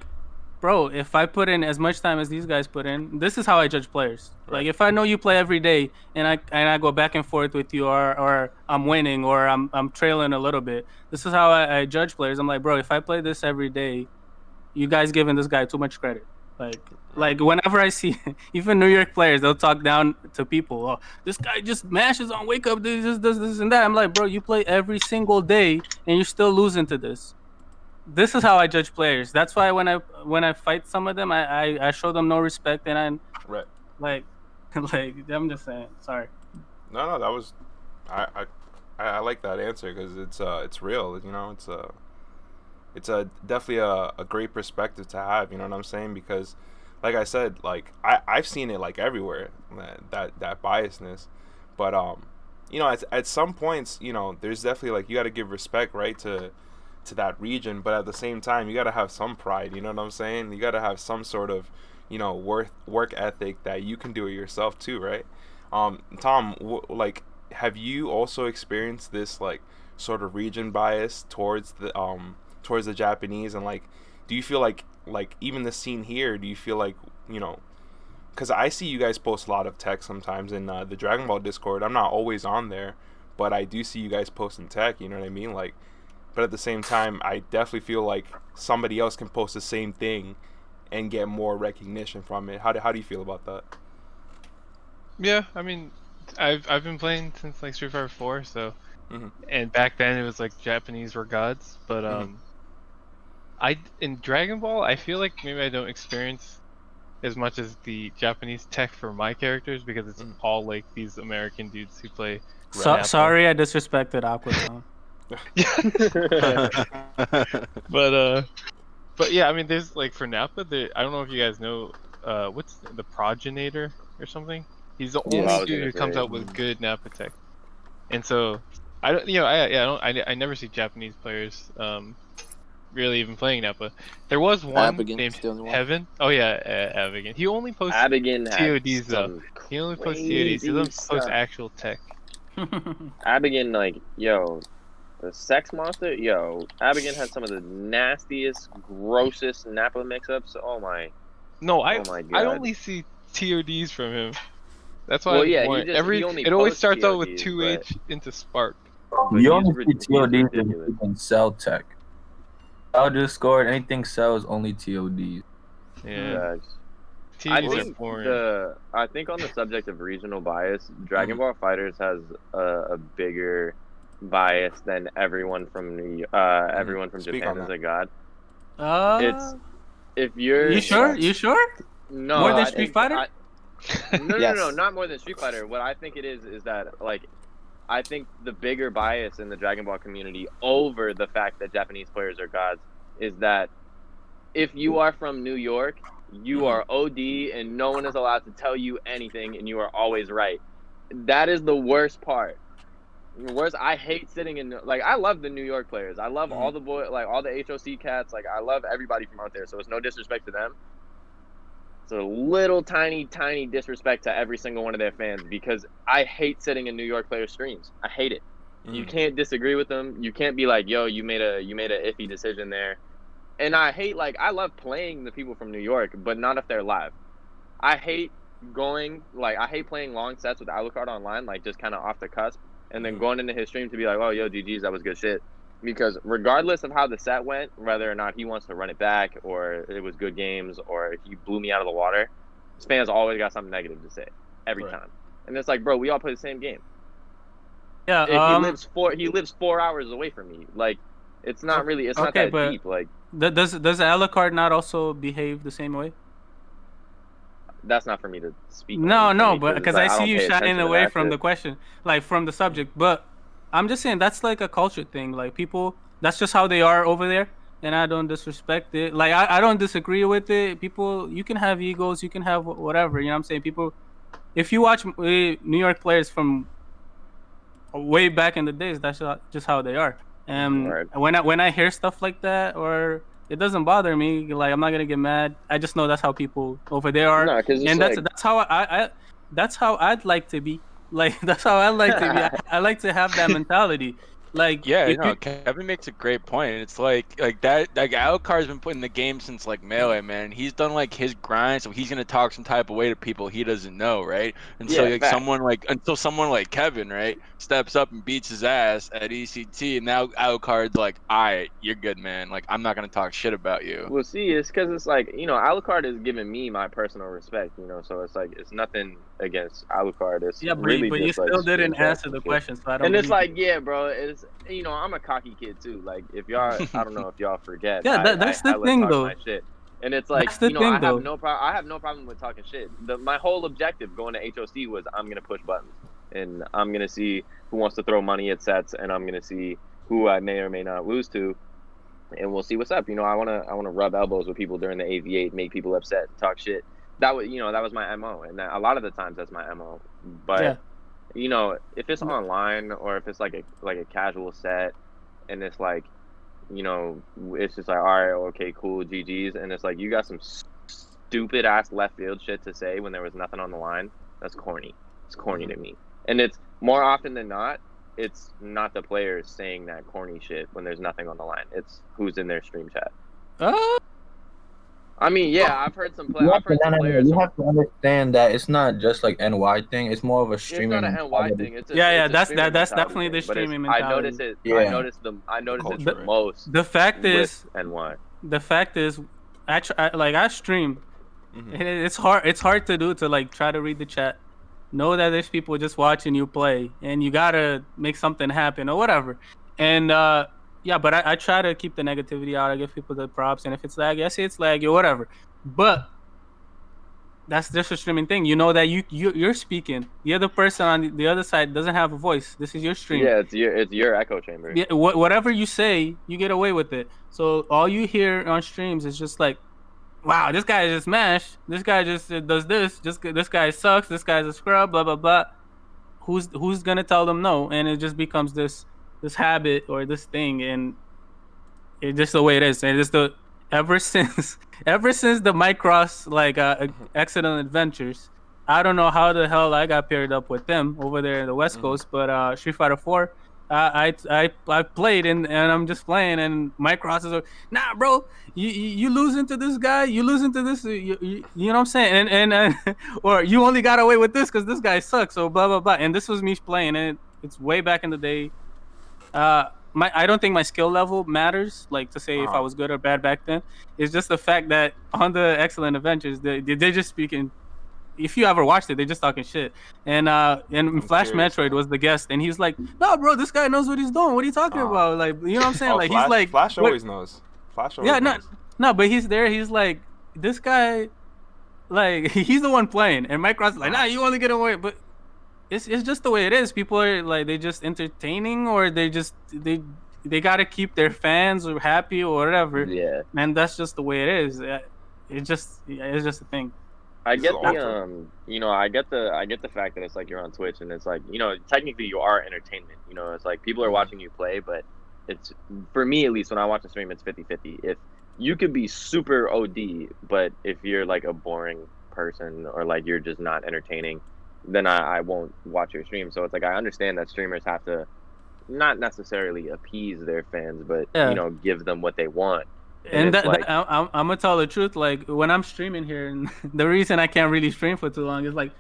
bro, if I put in as much time as these guys put in, this is how I judge players. Right. Like if I know you play every day and I go back and forth with you, or I'm winning or I'm trailing a little bit, this is how I judge players. I'm like, bro, if I play this every day, you guys giving this guy too much credit. Like whenever I see even New York players, they'll talk down to people. Oh, this guy just mashes on wake up, does this and that. I'm like, bro, you play every single day and you're still losing to this. This is how I judge players. That's why when I fight some of them, I show them no respect, and I'm like I'm just saying. Sorry. No, that was I like that answer because it's real. You know, it's definitely a great perspective to have. You know what I'm saying? Because, like I said, like I've seen it like everywhere, that biasness, but you know, at some points, you know, there's definitely like you got to give respect, right, to that region, but at the same time you got to have some pride. You know what I'm saying? You got to have some sort of, you know, work ethic that you can do it yourself too, right? Tom, like, have you also experienced this like sort of region bias towards the Japanese, and like, do you feel like even the scene here, do you feel like, you know, because I see you guys post a lot of tech sometimes in the Dragon Ball Discord. I'm not always on there, but I do see you guys posting tech, you know what I mean? Like, but at the same time, I definitely feel like somebody else can post the same thing and get more recognition from it. How do you feel about that? Yeah, I mean, I've been playing since like Street Fighter 4, so and back then it was like Japanese were gods, but in Dragon Ball, I feel like maybe I don't experience as much as the Japanese tech for my characters because it's all like these American dudes who play. Sorry, I disrespected Aqua. But yeah, I mean, there's like for Nappa, I don't know if you guys know what's the Progenitor or something. He's the only dude who comes out with good Nappa tech, and so I don't, you know, I never see Japanese players really even playing Nappa. There was one named Heaven. Oh yeah, Abigin. He only posts TODs though. He only posts TODs. He doesn't post actual tech. Abigin, like, yo, the sex monster, yo, Abigin has some of the nastiest, grossest Nappa mix-ups. Oh my. No, oh my God. I only see TODs from him. That's why. Well, yeah, it always starts out with 2H into Spark. You only see TODs and you can sell tech. I'll Discord, anything sells only TODs. Yeah. I think on the subject of regional bias, Dragon Ball FighterZ has a bigger bias than everyone from Japan is a god. It's if you're You sure? No, more than Street Fighter? No, not more than Street Fighter. What I think it is that, like, I think the bigger bias in the Dragon Ball community over the fact that Japanese players are gods is that if you are from New York, you are OD and no one is allowed to tell you anything and you are always right. That is the worst part. Worst, I hate sitting in, like, I love the New York players. I love all the all the HOC cats. Like, I love everybody from out there. So it's no disrespect to them. It's a little tiny disrespect to every single one of their fans because I hate sitting in New York player streams. I hate it. You can't disagree with them. You can't be like, yo, you made a iffy decision there. And I hate, like, I love playing the people from New York, but not if they're live. I hate playing long sets with Alucard online, like just kind of off the cusp, and then going into his stream to be like, oh, yo, GG's, that was good shit. Because regardless of how the set went, whether or not he wants to run it back, or it was good games, or he blew me out of the water, his fans always got something negative to say every time. And it's like, bro, we all play the same game. Yeah, he lives 4 hours away from me. Like, it's not really, it's not that deep. Like, does Alucard not also behave the same way? That's not for me to speak. No, but because I see you shying away from the question, like from the subject. But I'm just saying that's like a culture thing. Like people, that's just how they are over there, and I don't disrespect it. Like I don't disagree with it. People, you can have egos, you can have whatever. You know what I'm saying? People, if you watch New York players from way back in the days, that's just how they are. And when I hear stuff like that, or it doesn't bother me. Like I'm not gonna get mad. I just know that's how people over there are, and that's how I'd like to be. Like that's how I like to be. I like to have that mentality. Like Kevin makes a great point. It's like that. Like Alucard's been put in the game since like Melee, man. He's done like his grind, so he's gonna talk some type of way to people he doesn't know, right? And so until someone like Kevin, right, steps up and beats his ass at ECT, and now Alucard's like, alright, you're good, man. Like I'm not gonna talk shit about you. Well, see, it's because it's like Alucard has given me my personal respect, so it's like it's nothing against Alucard. It's really but just, you still didn't answer the question, so I don't. And it's like, yeah, bro, it's. I'm a cocky kid too. Like if y'all, I don't know if y'all forget. That's the thing though. Shit. And it's like, I have no problem with talking shit. My whole objective going to HOC was I'm gonna push buttons, and I'm gonna see who wants to throw money at sets, and I'm gonna see who I may or may not lose to, and we'll see what's up. I wanna rub elbows with people during the AV8, make people upset, talk shit. That was my MO, and a lot of the times that's my MO. But if it's online or if it's like a casual set, and it's like, it's just like, all right, okay, cool, GG's, and it's like you got some stupid ass left field shit to say when there was nothing on the line. That's corny. It's corny to me, and it's more often than not, it's not the players saying that corny shit when there's nothing on the line. It's who's in their stream chat. I mean, I've heard some players. You have to understand that it's not just like NY thing. It's more of a streaming. It's not an NY thing. It's that's definitely the streaming mentality. I notice it the most. The fact is NY. The fact is, I stream. It's hard to do to like try to read the chat, know that there's people just watching you play, and you gotta make something happen or whatever. And but I try to keep the negativity out. I give people the props, and if it's laggy, I say it's laggy or whatever. But that's just a streaming thing. You know that you're speaking. The other person on the other side doesn't have a voice. This is your stream. Yeah, it's your echo chamber. Yeah, whatever you say, you get away with it. So all you hear on streams is just like, wow, this guy just mashed. This guy just does this. This guy sucks. This guy's a scrub. Blah blah blah. Who's gonna tell them no? And it just becomes this habit or this thing, and it's just the way it is. And it's ever since the Micross Excellent Adventures, I don't know how the hell I got paired up with them over there in the West Coast, but Street Fighter 4, I played and I'm just playing, and Micross is like, nah, bro, you lose into this guy, you lose into this, you know what I'm saying, and or you only got away with this because this guy sucks, so blah blah blah. And this was me playing, and it's way back in the day. I don't think my skill level matters, like to say if I was good or bad back then. It's just the fact that on the Excellent Adventures, they're just speaking. If you ever watched it, they're just talking shit. And Flash Metroid was the guest, and he's like, "No, bro, this guy knows what he's doing. What are you talking about? Like, you know what I'm saying? Like, he's like, Flash always knows. Flash always knows. No, but he's there. He's like, this guy, like, he's the one playing, and Mike Ross is like, nah, you only get away, but. It's just the way it is. People are like, they just entertaining, or they gotta keep their fans or happy or whatever. Yeah. And that's just the way it is. It's just a thing. I get I get the fact that it's like you're on Twitch, and it's like, technically you are entertainment. It's like people are watching you play, but it's, for me at least, when I watch a stream, it's 50-50. If you could be super OD, but if you're like a boring person or like you're just not entertaining, then I won't watch your stream. So it's like, I understand that streamers have to not necessarily appease their fans, but you know, give them what they want. And that, like, I'm gonna tell the truth. Like when I'm streaming here, and the reason I can't really stream for too long is like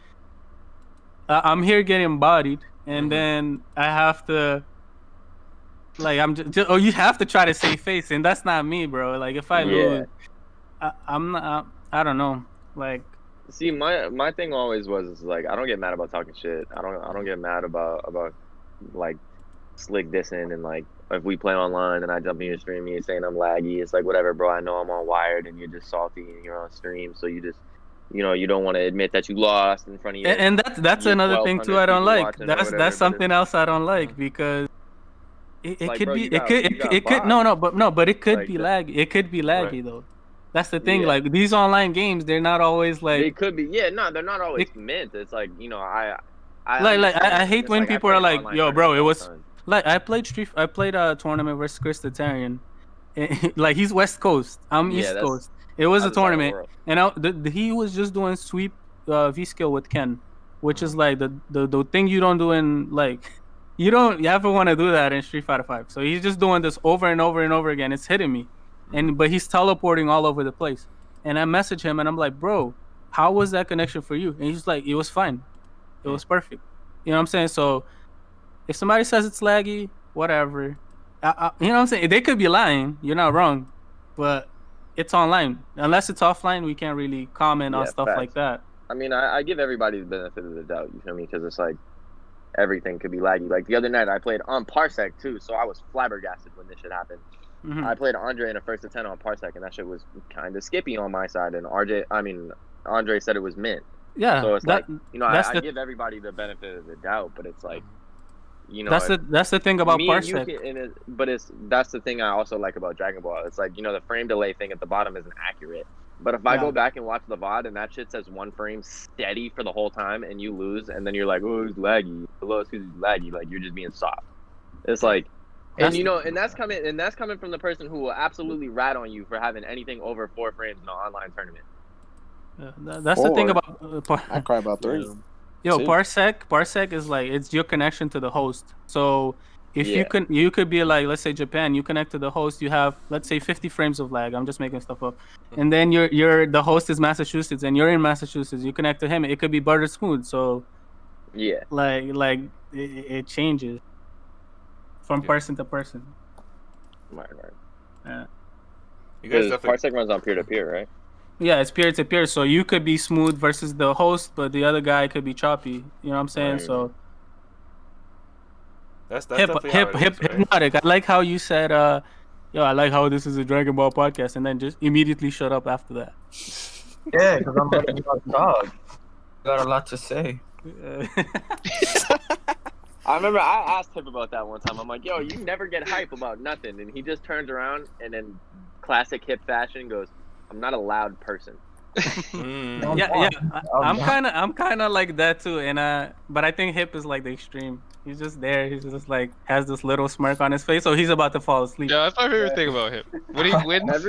I'm here getting bodied, and then I have to. Like I'm just, you have to try to save face, and that's not me, bro. Like if I lose, I'm not. I don't know. Like, see, my thing always was like I don't get mad about talking shit. I don't get mad about like slick dissing and like if we play online and I jump in your stream and you're saying I'm laggy. It's like whatever, bro. I know I'm on Wired and you're just salty and you're on stream, so you just. You know, you don't want to admit that you lost in front of you. And that's another thing too. I don't like. That's something else I don't like because. It could be it could be laggy. It could be laggy though. That's the thing. Like these online games, they're not always like. They could be. Yeah, no, they're not always mint. It's like you know, I hate when people are like, "Yo, bro, it was like I played a tournament versus Chris the Tarian. Like he's West Coast, I'm East Coast. It was a tournament, and he was just doing sweep V skill with Ken, which is like the thing you don't do in like. You ever want to do that in Street Fighter 5. So he's just doing this over and over and over again. It's hitting me. But he's teleporting all over the place. And I message him and I'm like, bro, how was that connection for you? And he's like, it was fine. It was perfect. You know what I'm saying? So if somebody says it's laggy, whatever. You know what I'm saying? They could be lying. You're not wrong. But it's online. Unless it's offline, we can't really comment on stuff like that. I mean, I give everybody the benefit of the doubt. You feel me? Because it's like, everything could be laggy. Like the other night, I played on Parsec too, so I was flabbergasted when this shit happened. I played Andre in a 1st to 10 on Parsec, and that shit was kind of skippy on my side. And Andre said it was mint. Yeah. So it's like, you know, I give everybody the benefit of the doubt, but it's like, you know, that's the thing about Parsec. That's the thing I also like about Dragon Ball. It's like, you know, the frame delay thing at the bottom isn't accurate. But if I go back and watch the VOD and that shit says 1 frame steady for the whole time and you lose and then you're like, oh, it's laggy. Hello, excuse me, laggy. Like you're just being soft. It's like, and you know, and that's coming from the person who will absolutely rat on you for having anything over 4 frames in an online tournament. That's the thing about. I cry about 3. Yo, Parsec is like it's your connection to the host. So. If you could be like, let's say Japan, you connect to the host, you have, let's say 50 frames of lag. I'm just making stuff up. And then the host is Massachusetts and you're in Massachusetts. You connect to him. It could be butter smooth. So like it changes from person to person. Right. Yeah. You guys Parsec runs on peer-to-peer, right? Yeah, it's peer-to-peer. So you could be smooth versus the host, but the other guy could be choppy. You know what I'm saying? Right. So. That's definitely how it is, Hypnotiik. I like how you said, yo, I like how this is a Dragon Ball podcast, and then just immediately shut up after that. Yeah, because I'm letting you talk. Got a lot to say. I remember I asked him about that one time. I'm like, yo, you never get hype about nothing. And he just turns around and then classic Hip fashion goes, I'm not a loud person. Yeah. I'm kind of like that too, and but I think Hip is like the extreme. He's just there. He's just like has this little smirk on his face, so he's about to fall asleep. Yeah, that's my favorite thing about Hip. When he wins,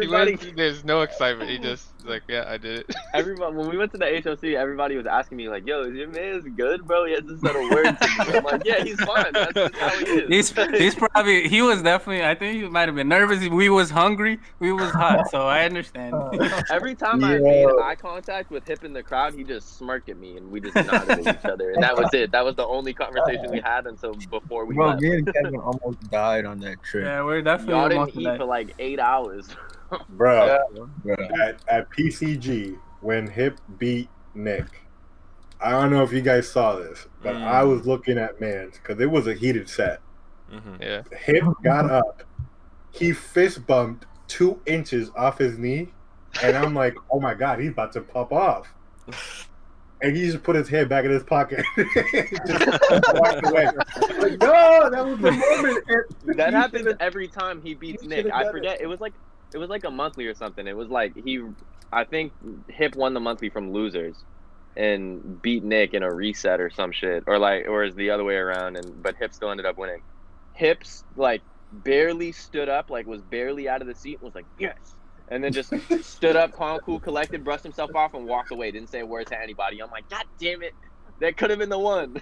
there's no excitement. He just like, yeah, I did it. Everybody, when we went to the HOC, everybody was asking me like, "Yo, is your man good, bro?" He has to settle words to me. I'm like, "Yeah, he's fine. That's just how he is." He was definitely. I think he might have been nervous. We was hungry. We was hot, so I understand. Every time I made eye contact with Hip in the crowd, he just smirked at me, and we just nodded at each other, and that was it. That was the only conversation we had until before we left. Me and Kevin almost died on that trip. Yeah, we're definitely y'all didn't eat for like 8 hours. Bro, at PCG when Hip beat Nick, I don't know if you guys saw this, but I was looking at Mans because it was a heated set. Yeah. Hip got up, he fist bumped 2 inches off his knee, and I'm like, oh my god, he's about to pop off. And he just put his head back in his pocket. Just walked away. Like, no, that was the moment. That happens every time he beats Nick. I forget. It was like a monthly or something. It was like I think Hip won the monthly from losers and beat Nick in a reset or some shit, or is the other way around. But Hip still ended up winning. Hip's like barely stood up, like was barely out of the seat, and was like yes. And then just stood up, calm, cool, collected, brushed himself off, and walked away. Didn't say a word to anybody. I'm like, God damn it. That could have been the one.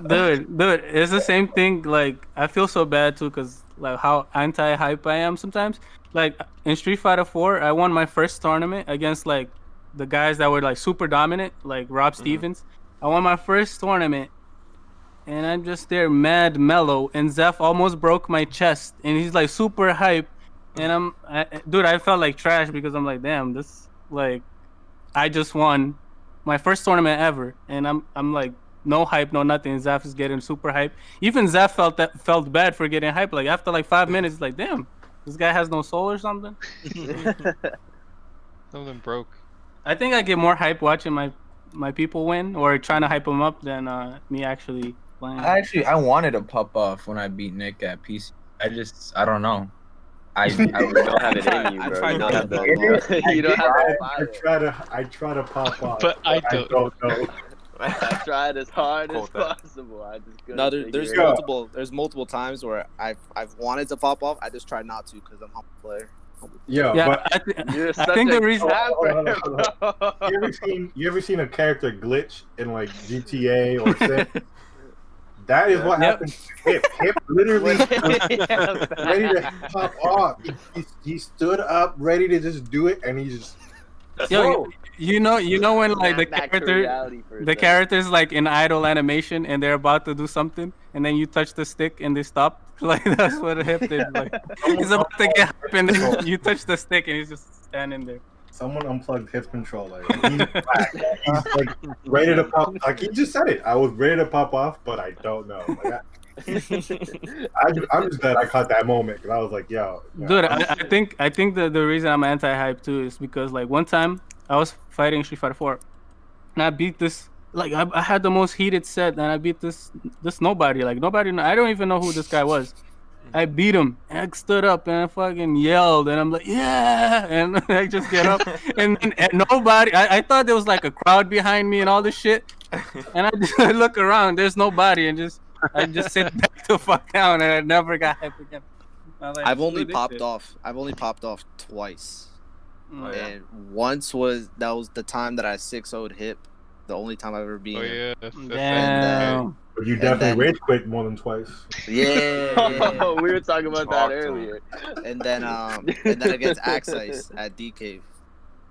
dude, it's the same thing. Like, I feel so bad too, cause like how anti-hype I am sometimes. Like in Street Fighter 4, I won my first tournament against like the guys that were like super dominant, like Rob Stevens. I won my first tournament, and I'm just there mad mellow, and Zeph almost broke my chest, and he's like super hype, and dude, I felt like trash because I'm like, damn, this like, I just won my first tournament ever, and I'm like no hype, no nothing. Zeph is getting super hype. Even Zeph felt bad for getting hype. Like after like 5 minutes, it's like, damn, this guy has no soul or something. Something broke. I think I get more hype watching my people win or trying to hype them up than me actually playing. I wanted to pop off when I beat Nick at PC. I don't know. I don't have it in you, bro. You don't have it. I try to pop off, but I don't know. I tried as hard as possible. I just couldn't. No, there's multiple times where I've wanted to pop off. I just try not to because I'm a humble player. Yeah, but I think the reason. You ever seen a character glitch in like GTA or Sim? That is what happened. Hip literally was ready to pop off. He stood up, ready to just do it, and he just. Yo, you know when like the character's like in idle animation and they're about to do something, and then you touch the stick and they stop. Like that's what Hip did. Like he's about to get up and then you touch the stick and he's just standing there. Someone unplugged Hip's controller. He's like ready to pop. Like he just said it. I was ready to pop off, but I don't know. Like, I'm just glad I caught that moment because I was like, yo. Dude, I think the reason I'm anti-hype too is because like one time I was fighting Street Fighter 4 and I beat this. Like I had the most heated set and I beat this nobody. Like nobody. I don't even know who this guy was. I beat him and I stood up and I fucking yelled and I'm like, yeah, and I just get up and nobody. I thought there was like a crowd behind me and all this shit, and I look around. There's nobody and I just sit back the fuck down and I never got hype again. Like, I've only popped off twice, and once was the time that I 6-0'd Hip. The only time I've ever been. Oh yeah, damn. But you definitely rage quit more than twice. Yeah. We were talking about that earlier. And then against Axice at D Cave,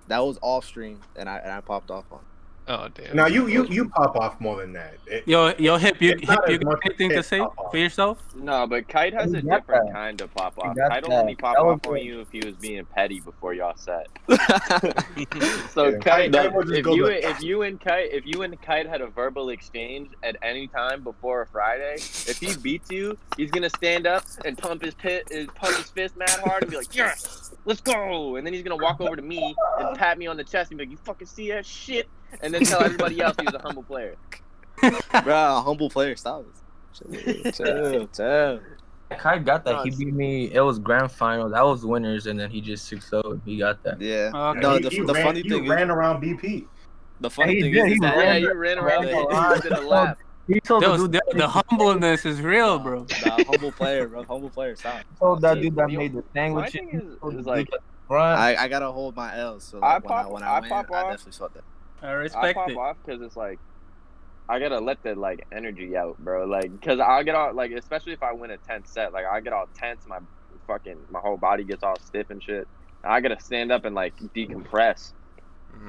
that was off stream, and I popped off on. Oh damn. Now you pop off more than that. Yo, Hip, you got anything to say for yourself? No, but Kite has a different kind of pop off. Kite only pop off on you if he was being petty before y'all set. So Kite, if you and Kite had a verbal exchange at any time before a Friday, if he beats you, he's gonna stand up and pump his fist mad hard and be like, yes, let's go, and then he's gonna walk over to me and pat me on the chest and be like, you fucking see that shit? And then tell everybody else he was a humble player. Bro, a humble player, stop it. Chill. Kai got that. He beat me. It was grand finals. That was winners, and then he just 6-0'd. He got that. Yeah. No, the funny thing is, ran around BP. The funny thing is, you ran around and did a lap. The humbleness is real, bro. Nah, humble player, bro. Humble player, stop. Told that dude that made the sandwich. Is like, I gotta hold my L's. So like, when I win, I definitely felt that. I respect it. I pop off because it's like I gotta let the like energy out, bro. Like, cause I'll get all like, especially if I win a tense set, like I get all tense, my whole body gets all stiff and shit. And I gotta stand up and like decompress.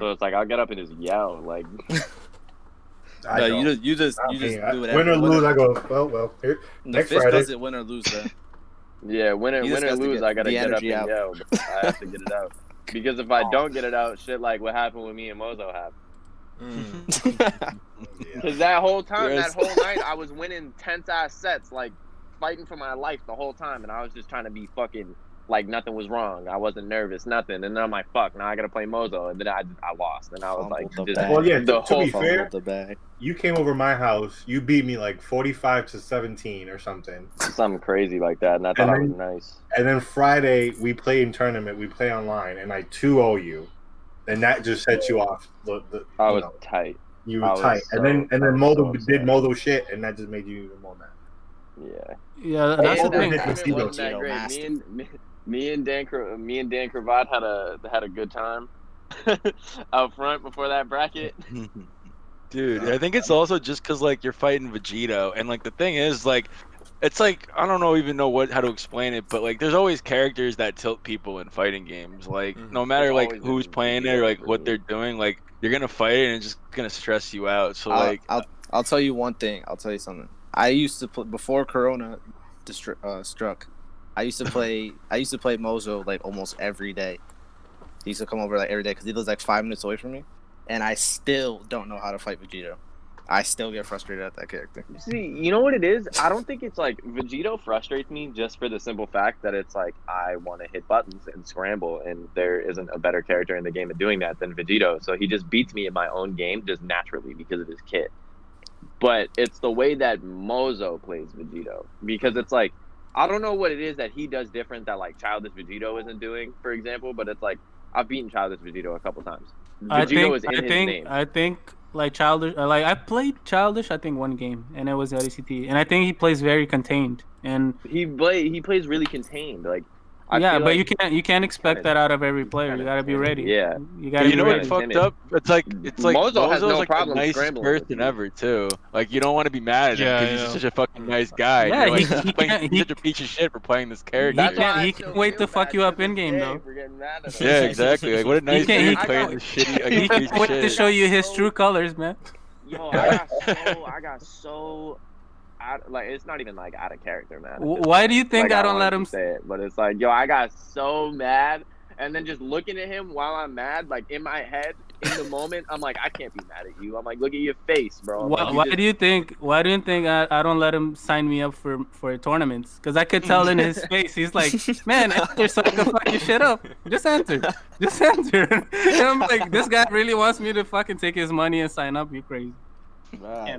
So it's like I'll get up and just yell, like. You just do it. Win or lose, I go. Well. Here, next Friday. Does it win or lose then? Yeah, win or lose, I gotta get up and yell. But I have to get it out. Because if I don't get it out, shit like what happened with me and Mozo happened. Because that whole night, I was winning tense-ass sets, like, fighting for my life the whole time, and I was just trying to be fucking, like, nothing was wrong. I wasn't nervous, nothing. And then I'm like, fuck, now I gotta play Mozo. And then I lost. And I was like, well, yeah, to be fair, you came over my house, you beat me like 45-17 or something. Something crazy like that, and I thought I was nice. And then Friday, we play in tournament, we play online, and I 2-0 you. And that just set you off. I was tight. You were tight. And then Mozo did Mozo shit, and that just made you even more mad. Yeah, that's the thing. Me and Dan Cravat had a good time out front before that bracket. Dude, I think it's also just because like you're fighting Vegito, and like the thing is like, it's like I don't even know how to explain it, but like there's always characters that tilt people in fighting games. Like no matter like who's playing it or like what they're doing, like you're gonna fight it and it's just gonna stress you out. So like, I'll tell you one thing. I'll tell you something. I used to play before Corona struck. I used to play Mozo like almost every day. He used to come over like every day because he lives like 5 minutes away from me. And I still don't know how to fight Vegito. I still get frustrated at that character. See, you know what it is? I don't think it's like Vegito frustrates me just for the simple fact that it's like I want to hit buttons and scramble, and there isn't a better character in the game at doing that than Vegito. So he just beats me in my own game just naturally because of his kit. But it's the way that Mozo plays Vegito, because it's like I don't know what it is that he does different that like Childish Vegito isn't doing, for example. But it's like I've beaten Childish Vegito a couple times. Vegito is in his name. I think like Childish, like I played Childish, I think one game, and it was at ACT, and I think he plays very contained, and he plays really contained, like. But like you can't expect that out of every player. You gotta be ready. Yeah, you gotta. You know what fucked up? It's like Mozo has no like problem the nicest person ever too. Like you don't want to be mad at him because he's such a fucking nice guy. Yeah, he's such a piece of shit for playing this character. He can't wait to fuck you up in game though. Yeah, exactly. Like what a nice dude playing this shitty. Like, he can't wait to show you his true colors, man. Yo, I got so. Like it's not even like out of character, man. Why do you think I don't let him say it? But it's like, yo, I got so mad, and then just looking at him while I'm mad, like in my head, in the moment, I'm like, I can't be mad at you. I'm like, look at your face, bro. Why do you think I don't let him sign me up for tournaments? Because I could tell in his face, he's like, man, answer so I can fuck your shit up. Just answer. And I'm like, this guy really wants me to fucking take his money and sign up. You crazy?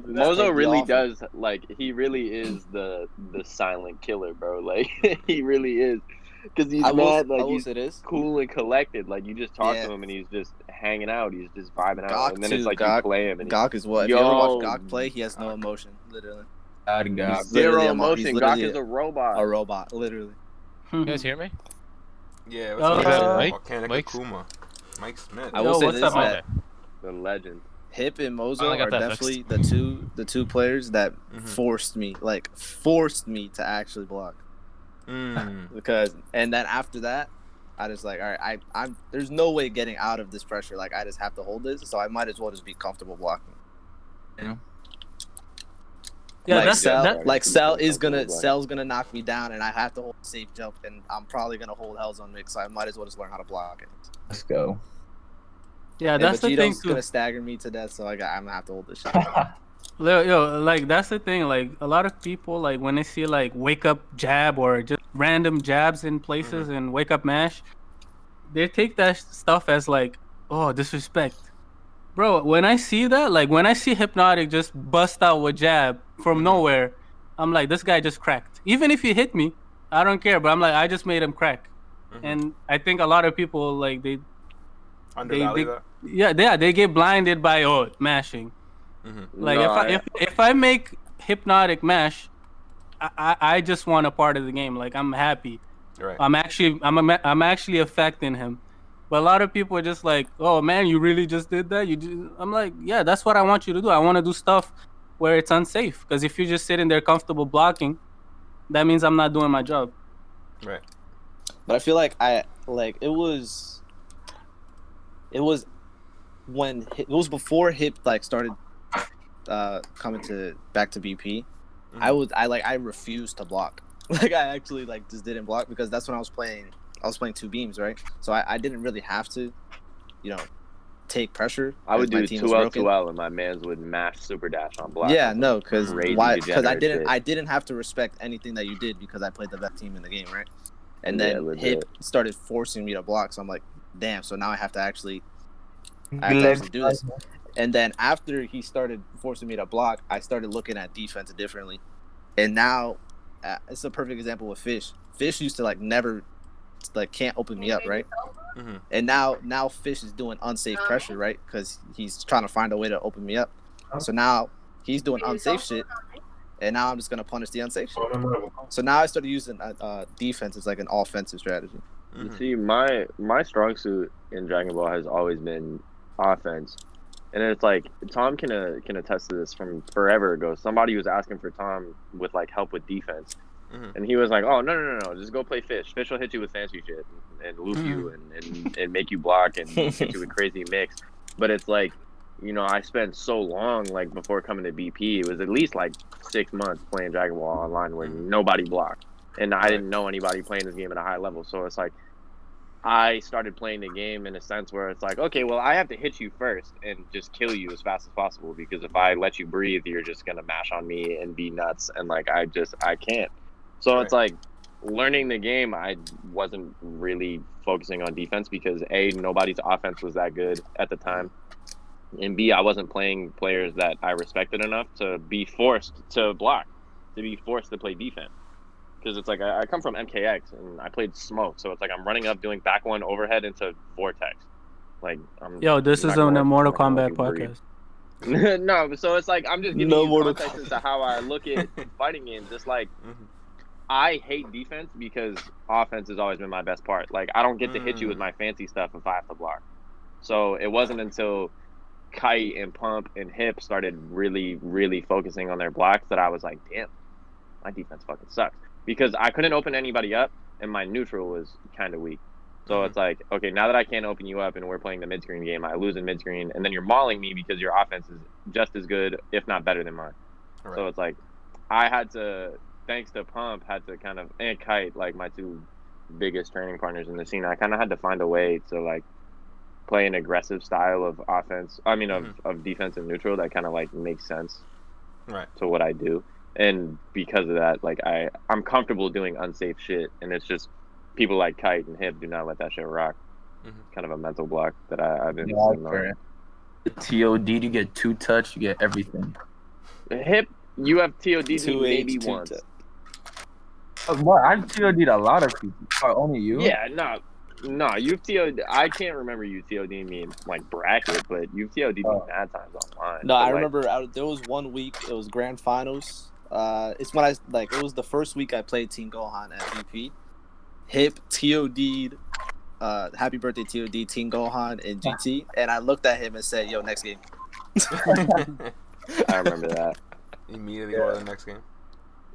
Mozo really does, like, he really is the silent killer, bro. Like, he really is, because he's mad, like he's cool and collected. Like you just talk to him and he's just hanging out, he's just vibing out, and then it's like you play him. And Gok is what? If you ever watch Gok play, he has no emotion, literally. Zero emotion. Gok is a robot. A robot, literally. You guys hear me? Yeah. What's up, Volcanic Akuma? Mike Smith. I will say this, Matt. The legend. Hip and Mozo are definitely the two players that forced me to actually block. Because and then after that, I just like, all right, I'm there's no way getting out of this pressure. Like I just have to hold this, so I might as well just be comfortable blocking. You know? Yeah, Cell's gonna knock me down, and I have to hold a safe jump, and I'm probably gonna hold Hell's on mix, so I might as well just learn how to block it. Let's go. Yeah, that's the thing too. Gonna stagger me to death, so I'm gonna have to hold this shit. Yo, like that's the thing. Like a lot of people, like when they see like wake up jab or just random jabs in places and wake up mash, they take that stuff as like, oh, disrespect, bro. When I see that, like when I see Hypnotiik just bust out with jab from nowhere, I'm like, this guy just cracked. Even if he hit me, I don't care. But I'm like, I just made him crack, and I think a lot of people like they get blinded by mashing. Like if I make Hypnotiik mash, I just want a part of the game. Like I'm happy. Right. I'm actually affecting him. But a lot of people are just like, oh man, you really just did that? I'm like, yeah, that's what I want you to do. I want to do stuff where it's unsafe. Because if you're just sitting there comfortable blocking, that means I'm not doing my job. Right. But I feel like it was before Hip like started coming back to BP. I refused to block. Like I actually like just didn't block because that's when I was playing two beams, right? So I didn't really have to, take pressure. I would do 2L and my mans would mash super dash on block. Yeah, no, because I didn't have to respect anything that you did because I played the best team in the game, right? And then Hip started forcing me to block, so I'm like, damn. So now I have to actually do this. And then after he started forcing me to block, I started looking at defense differently. And now it's a perfect example with Fish. Fish used to never can't open me up, right? And now Fish is doing unsafe pressure, right? Because he's trying to find a way to open me up. So now he's doing unsafe shit, and now I'm just gonna punish the unsafe shit. So now I started using defense as like an offensive strategy. You see, my strong suit in Dragon Ball has always been offense, And it's like Tom can attest to this from forever ago. Somebody was asking for Tom with like help with defense, and he was like, "Oh no, just go play Fish. Fish will hit you with fancy shit and loop you and make you block and hit you with crazy mix." But it's like, you know, I spent so long like before coming to BP. It was at least like 6 months playing Dragon Ball Online where nobody blocked, and I didn't know anybody playing this game at a high level. So it's like, I started playing the game in a sense where it's like, okay, well, I have to hit you first and just kill you as fast as possible, because if I let you breathe, you're just gonna mash on me and be nuts, and like I can't. So it's like, learning the game, I wasn't really focusing on defense because A, nobody's offense was that good at the time, and B, I wasn't playing players that I respected enough to be forced to block, to be forced to play defense. Because it's like, I come from MKX and I played Smoke, so it's like I'm running up doing back one overhead into Vortex. Like, this is on the Mortal Kombat podcast. No, so it's like I'm just giving you context into how I look at fighting games. It's like, I hate defense because offense has always been my best part. Like, I don't get to hit you with my fancy stuff if I have to block. So it wasn't until Kite and Pump and Hip started really, really focusing on their blocks that I was like, damn, my defense fucking sucks. Because I couldn't open anybody up, and my neutral was kind of weak. So it's like, okay, now that I can't open you up and we're playing the mid-screen game, I lose in mid-screen, and then you're mauling me because your offense is just as good, if not better than mine. Right. So it's like, I had to, thanks to Pump, had to kind of, and Kite, like my two biggest training partners in the scene, I kind of had to find a way to like play an aggressive style of offense, of defense and neutral that kind of like makes sense to what I do. And because of that, like I'm comfortable doing unsafe shit, and it's just people like Kite and Hip do not let that shit rock. Kind of a mental block that I've been sitting on. The TOD, you get 2 touch, you get everything. Hip, you have TOD'd maybe once. I've TOD'd a lot of people. Only you? Yeah, no, you've TOD. I can't remember you TOD'ing me in like bracket, but you've TOD'd me mad times online. No, I remember there was 1 week. It was grand finals. It's when it was the first week I played Team Gohan at BP. Hip TOD'd, happy birthday TOD, Team Gohan and GT, and I looked at him and said, "Yo, next game." I remember that. Immediately go to the next game.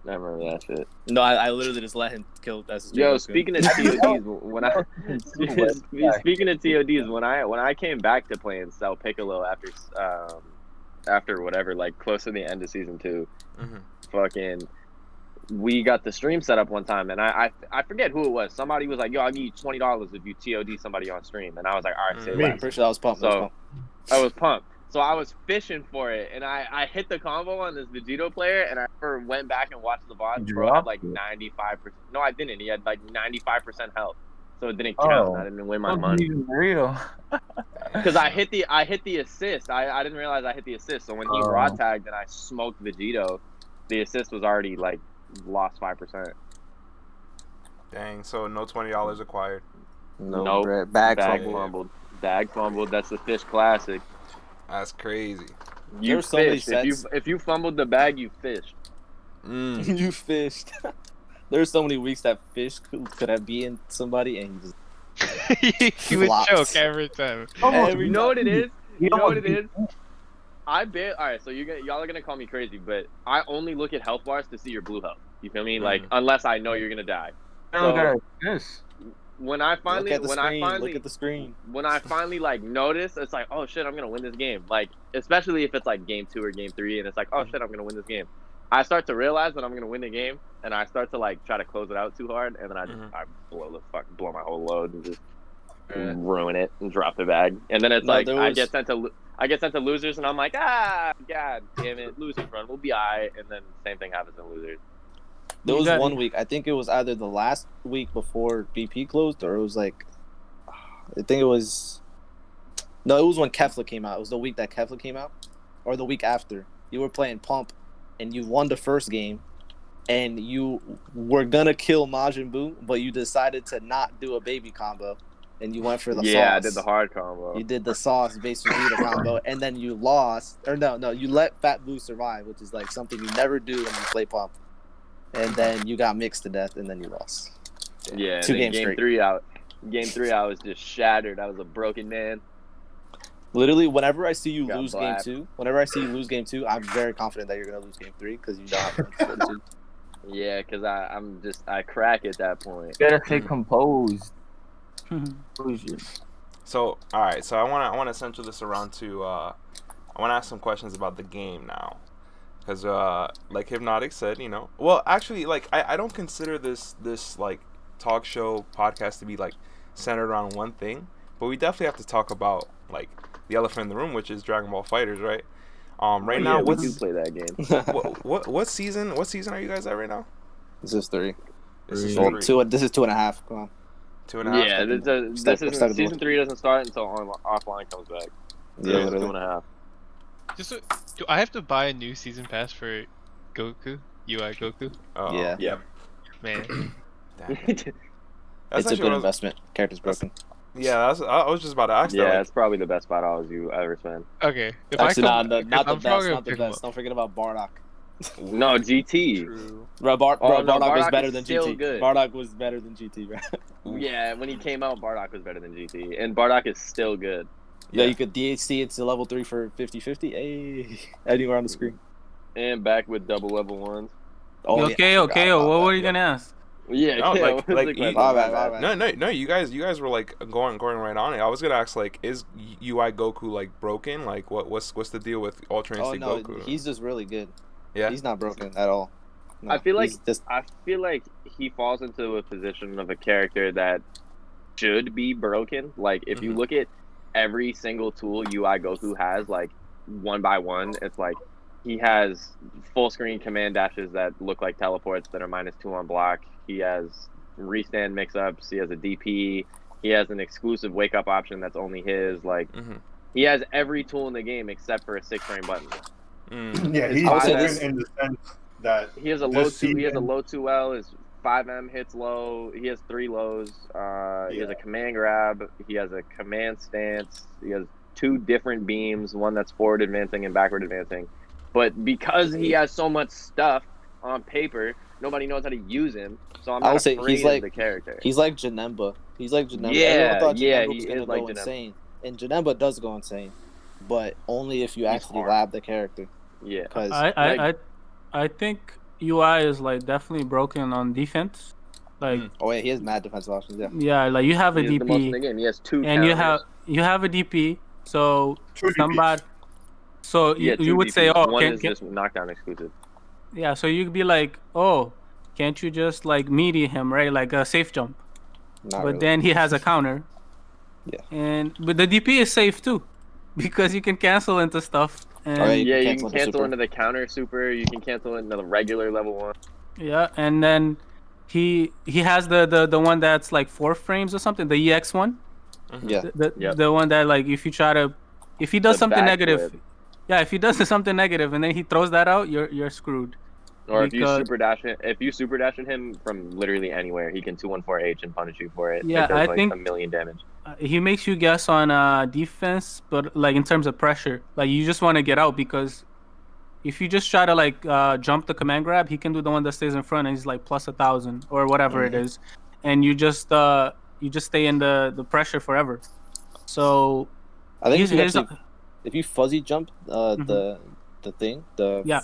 I remember that shit. No, I literally just let him kill. Yo, speaking of TODs, when I came back to playing Cell Piccolo after whatever, like close to the end of season 2, fucking, we got the stream set up one time, and I forget who it was. Somebody was like, "Yo, I'll give you $20 if you TOD somebody on stream," and I was like, "All right, say less." Pretty sure I was pumped. So I was pumped. So I was fishing for it, and I hit the combo on this Vegito player, and I never went back and watched the VOD. Bro had like 95%. No, I didn't. He had like 95% health, so it didn't count. I didn't win my money. Real. Because I hit the assist. I didn't realize I hit the assist. So when he raw tagged and I smoked Vegito, the assist was already like lost 5%. Dang. So no $20 acquired. No. Bag fumbled. Bag fumbled. That's the Fish classic. That's crazy. You fished. If you fumbled the bag, you fished. You fished. There's so many weeks that Fish could have beaten somebody and he would choke every time. You know what it is? You know what it is? Alright, so y'all are gonna call me crazy, but I only look at health bars to see your blue health. You feel me? Like, unless I know you're gonna die. So, when I finally look at the screen. When I finally like notice, it's like, oh shit, I'm gonna win this game. Like, especially if it's like game 2 or game 3, and it's like, oh shit, I'm gonna win this game. I start to realize that I'm gonna win the game, and I start to like try to close it out too hard, and then I blow my whole load and just ruin it and drop the bag. And then it's I get sent to losers, and I'm like, god damn it, losing run, we'll be alright. And then same thing happens in losers. There was 1 week, I think it was either the last week before BP closed, or it was like, I think it was when Kefla came out. It was the week that Kefla came out, or the week after. You were playing Pump, and you won the first game, and you were gonna kill Majin Buu, but you decided to not do a baby combo, and you went for the sauce. Yeah, I did the hard combo. You did the sauce based Vegeta combo, and then you lost. Or no, you let Fat Buu survive, which is like something you never do when you play Pump. And then you got mixed to death, and then you lost. Yeah, 2 games straight. Game 3, I was just shattered. I was a broken man. Literally, whenever I see you lose game 2, I'm very confident that you're gonna lose game 3 because you don't have much fortitude. Yeah, because I crack at that point. You gotta stay composed. So, all right. So I want to center this around to I want to ask some questions about the game now, because like Hypnotiik said, you know. Well, actually, like I don't consider this like talk show podcast to be like centered around one thing, but we definitely have to talk about like the elephant in the room, which is Dragon Ball FighterZ, right? Right now, we do play that game. what season are you guys at right now? This is 3. This is 3. This is 2.5. Come on. 2.5. Yeah, this is season 3 doesn't start until offline comes back. Yeah, 2.5. Do I have to buy a new season pass for Goku? UI Goku? Oh, yeah. Yep. Man. It's a good investment. Character's broken. Yeah, I was just about to ask that. Yeah, like, that's probably the best $5 you ever spent. Okay. Not the best. Don't forget about Bardock. No, GT. Bardock was better than still GT. Good. Bardock was better than GT, bro. Yeah, when he came out, Bardock was better than GT, and Bardock is still good. Yeah, you could DHC it to level 3 for 50/50. Hey, anywhere on the screen. And back with double level 1s. Oh, okay, what were you gonna ask? Yeah, no, like no. You guys were like going right on it. I was gonna ask like, is UI Goku like broken? Like, what's the deal with Ultra Instinct Goku? He's just really good. Yeah, he's not broken at all. No, I feel like he falls into a position of a character that should be broken. Like if you look at every single tool UI Goku has, like one by one, it's like he has full screen command dashes that look like teleports that are -2 on block. He has restand mix-ups. He has a DP. He has an exclusive wake-up option that's only his. Like, he has every tool in the game except for a 6-frame button. Yeah, he's broken in the sense that he has a low 2. He has a low 2L. His 5M hits low. He has 3 lows. He has a command grab. He has a command stance. He has 2 different beams. One that's forward advancing and backward advancing. But because he has so much stuff on paper, nobody knows how to use him. So I'm not afraid of the character. He's like Janemba. Yeah, Everyone thought Janemba he was going to like go insane. And Janemba does go insane. But only if you actually lab the character. Yeah. Because I think UI is like definitely broken on defense. Like oh yeah, he has mad defensive options. Yeah. Yeah, like you have a he DP. The most in the game. He has 2 and counters. you have a DP. So somebody. So you would DPs. say, oh, one is just knockdown exclusive. Yeah, so you'd be like, oh, can't you just like meaty him, right? Like a safe jump. Not but really. then he has a counter. Yeah. But the DP is safe too, because you can cancel into stuff. And you can cancel into the counter super. You can cancel into the regular level 1. Yeah, and then he has the one that's like 4 frames or something, the EX one. Yeah. The one that like if he does something negative. Yeah, if he does something negative and then he throws that out, you're screwed. Or if you super dash him from literally anywhere, he can 214H and punish you for it. Yeah, I think 1 million damage. He makes you guess on defense, but like in terms of pressure, like you just want to get out because if you just try to like jump the command grab, he can do the one that stays in front and he's like plus 1,000 or whatever it is, and you just stay in the pressure forever. So I think if you fuzzy jump the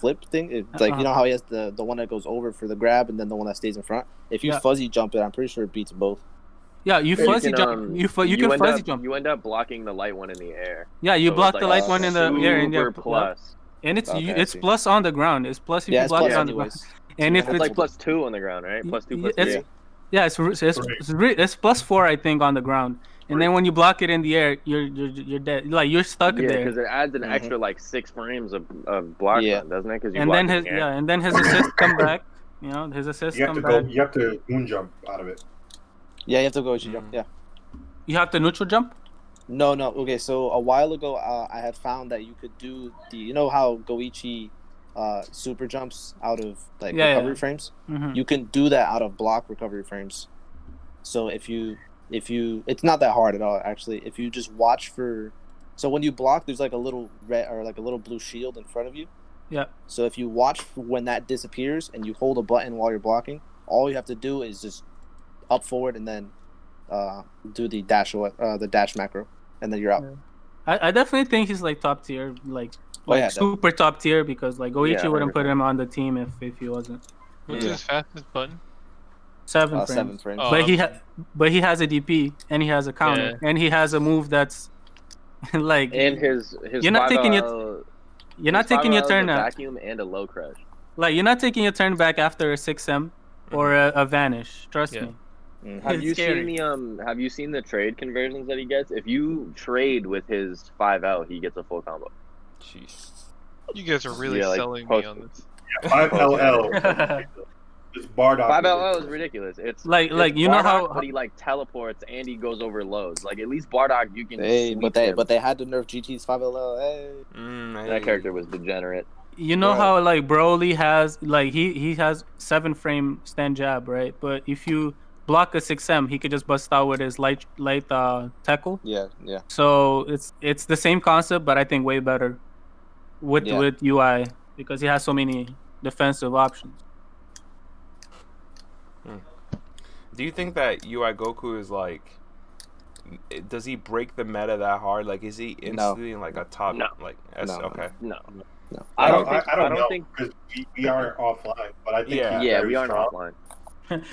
flip thing, it's like you know how he has the one that goes over for the grab and then the one that stays in front. If you fuzzy jump it, I'm pretty sure it beats both. Yeah, you fuzzy jump. You can fuzzy jump. You end up blocking the light one in the air. Yeah, you block the light one in the air and plus. And it's plus on the ground. It's plus if you block it on the ground. And if it's like +2 on the ground, right? +2 +3. Yeah, it's +4 I think on the ground. And then when you block it in the air, you're dead. Like you're stuck there. Yeah, because it adds an extra like 6 frames of block time, doesn't it? Because and then his assists come back. You know, his assists come back. You have to moon jump out of it. Yeah, you have to go jump. Yeah. You have to neutral jump? No. Okay, so a while ago, I had found that you could do you know how Goichi super jumps out of like recovery frames? Mm-hmm. You can do that out of block recovery frames. So if you it's not that hard at all actually. If you just watch for, so when you block, there's like a little red or like a little blue shield in front of you. Yeah. So if you watch for when that disappears and you hold a button while you're blocking, all you have to do is just up forward and then do the dash macro, and then you're out. I definitely think he's like top tier, like super top tier, because like Goichi wouldn't put him on the team if he wasn't. What's his fastest button? 7 frames. But he has a DP and he has a counter and he has a move that's like. And his you're not taking your turn a out. Vacuum and a low crush. Like you're not taking your turn back after a 6M or a vanish. Trust me. Have you seen the trade conversions that he gets? If you trade with his 5L, he gets a full combo. Jeez. You guys are really selling me on this. 5LL. This Bardock. 5LL is ridiculous. It's like you Bardock, know how but he like teleports and he goes over loads. Like at least Bardock you can. But they had to nerf GT's 5LL. Hey. That character was degenerate. You know how like Broly has like he has 7 frame stand jab, right? But if you block a 6M, he could just bust out with his light tackle. Yeah. So it's the same concept, but I think way better with UI because he has so many defensive options. Do you think that UI Goku is like? Does he break the meta that hard? Like, is he instantly in like a top? No. Like, Okay. No. I don't think because we aren't offline, but I think we aren't offline.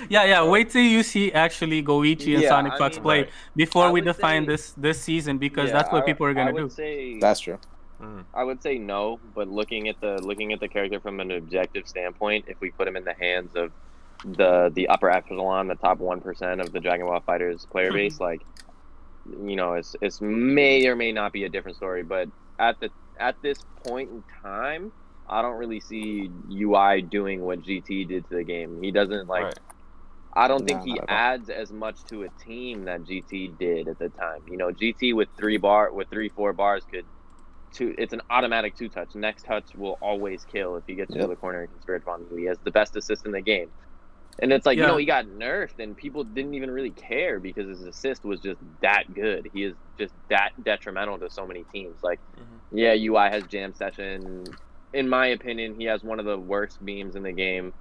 Yeah. Wait till you see actually Goichi and Sonic Fox play before we define this season, because that's what people are gonna do. That's true. I would say no, but looking at the character from an objective standpoint, if we put him in the hands of the upper echelon, the top 1% of the Dragon Ball FighterZ player base, like, you know, it's may or may not be a different story. But at this point in time, I don't really see UI doing what GT did to the game. He doesn't like. Right. I don't think he adds as much to a team that GT did at the time. You know, GT with 3-4 bars it's an automatic 2-touch. Next touch will always kill if he gets to the corner and can spirit bomb you. He has the best assist in the game. And it's like, you know, he got nerfed and people didn't even really care because his assist was just that good. He is just that detrimental to so many teams. Like, UI has Jam Session. In my opinion, he has one of the worst beams in the game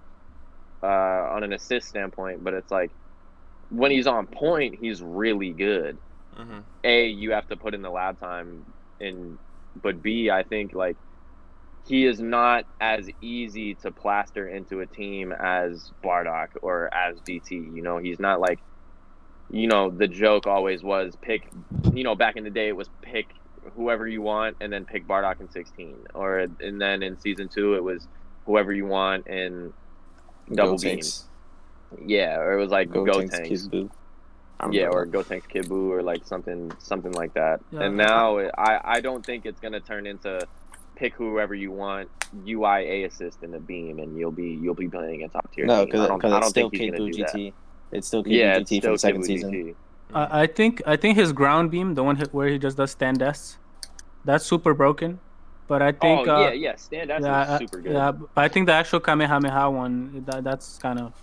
on an assist standpoint. But it's like, when he's on point, he's really good. A, you have to put in the lab time. But B, I think, like, he is not as easy to plaster into a team as Bardock or as GT. You know, he's not like, you know, the joke always was pick, you know, back in the day it was pick whoever you want and then pick Bardock in 16. And then in Season 2 it was whoever you want and double beams. Yeah, or it was like Go Tanks. Or Go Tanks Kid Buu or like something like that. Yeah. And now I don't think it's going to turn into pick whoever you want, UI assist in a beam, and you'll be playing a top tier. No, because I don't think he's gonna do GT. It's still Kid Buu GT from the second season. I think his ground beam, the one where he just does stand S, that's super broken. But I think stand S is super good. Yeah, but I think the actual Kamehameha one, that's kind of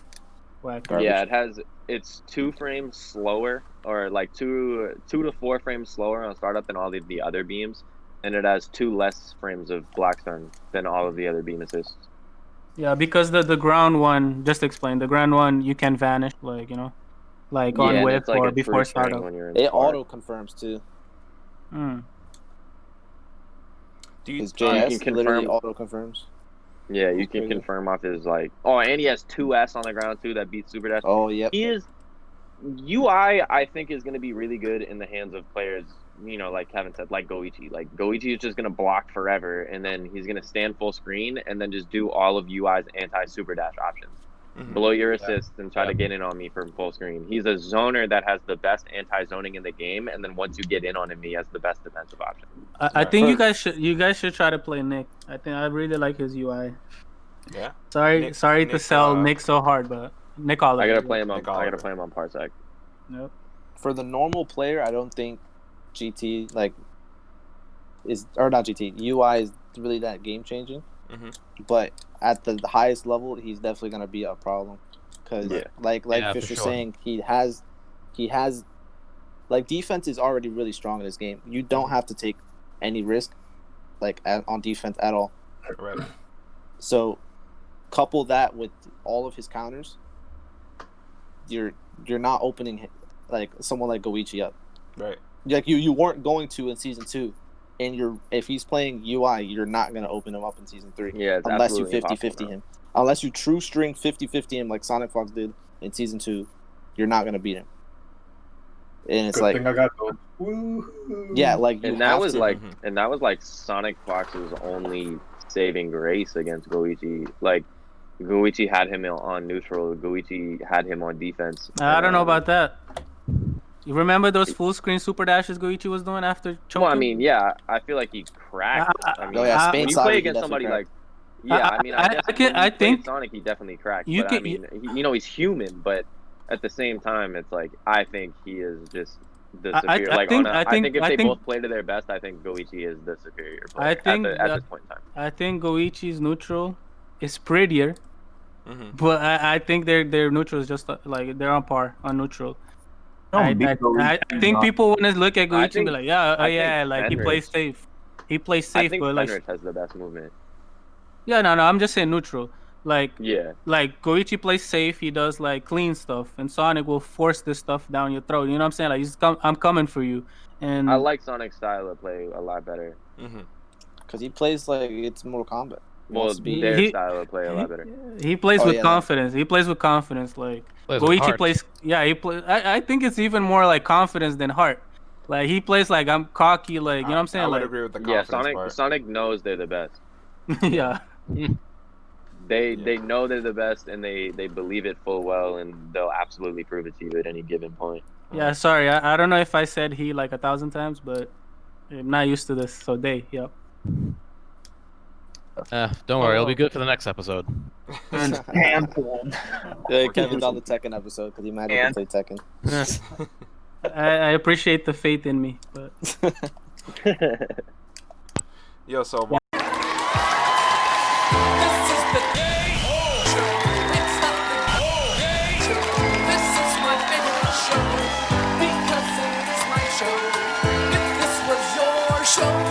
whack. Yeah, it's 2 frames slower, or like 2 to 4 frames slower on startup than all the other beams. And it has 2 less frames of Blackstone than all of the other beam assists. Yeah, because the ground one, just explain, the ground one you can vanish, like, you know, like on whip like or before startup. It auto confirms too. Do you JS can literally auto confirms? Yeah, you can confirm off his like. Oh, and he has 2S on the ground too that beats Super Dash. Oh, yep. He is. UI, I think, is going to be really good in the hands of players, you know, like Kevin said, like Goichi. Like, Goichi is just going to block forever, and then he's going to stand full screen, and then just do all of UI's anti-super dash options. Blow your assists and try to get in on me from full screen. He's a zoner that has the best anti-zoning in the game, and then once you get in on him, he has the best defensive option. I think you guys should try to play Nick. I think I really like his UI. Yeah. Sorry to sell Nick so hard, but Nick all I gotta play him on Parsec. Nope. For the normal player, I don't think GT UI is really that game changing. But at the highest level, he's definitely gonna be a problem because, like Fish was saying, he has like defense is already really strong in this game. You don't have to take any risk, like on defense at all. Right. So, couple that with all of his counters, you're not opening like someone like Goichi up. Right. Like you weren't going to in season 2, and if he's playing UI, you're not gonna open him up in season 3. Yeah, unless you 50-50 him. Unless you true string 50-50 him like Sonic Fox did in season 2, you're not gonna beat him. And it's Good like thing I got those. Woo-hoo. Yeah, like and that was like Sonic Fox's only saving grace against Goichi. Like Goichi had him on neutral. Goichi had him on defense. I don't know about that. You remember those full screen super dashes Goichi was doing after choking? Well, I mean, yeah, I feel like he cracked. I mean, when you play against somebody like, I think Sonic, he definitely cracked. But I mean, he's human, but at the same time, it's like I think he is just the superior. I think if they both play to their best, I think Goichi is the superior player at this point in time. I think Goichi's neutral is prettier, but I think their neutral is just like they're on par on neutral. I think people want to look at Goichi and be like, like he plays safe. He plays safe, but like Fenris has the best movement. Yeah, no, I'm just saying neutral. Like Goichi plays safe. He does like clean stuff, and Sonic will force this stuff down your throat. You know what I'm saying? Like I'm coming for you. And I like Sonic's style of play a lot better. Because he plays like it's Mortal Kombat. Well, their style of play a lot better. He plays with confidence. He plays with confidence. Like Goichi plays. Yeah, he plays. I think it's even more like confidence than heart. Like he plays like I'm cocky. Like you know what I'm saying? I would like agree with the confidence part. Sonic knows they're the best. Yeah. They know they're the best, and they believe it full well, and they'll absolutely prove it to you at any given point. Yeah, sorry, I don't know if I said he like 1,000 times, but I'm not used to this. So yep. Don't worry, it'll be good for the next episode. Yeah, Kevin's on the Tekken episode because he magically played Tekken. I appreciate the faith in me, but Yo, so show.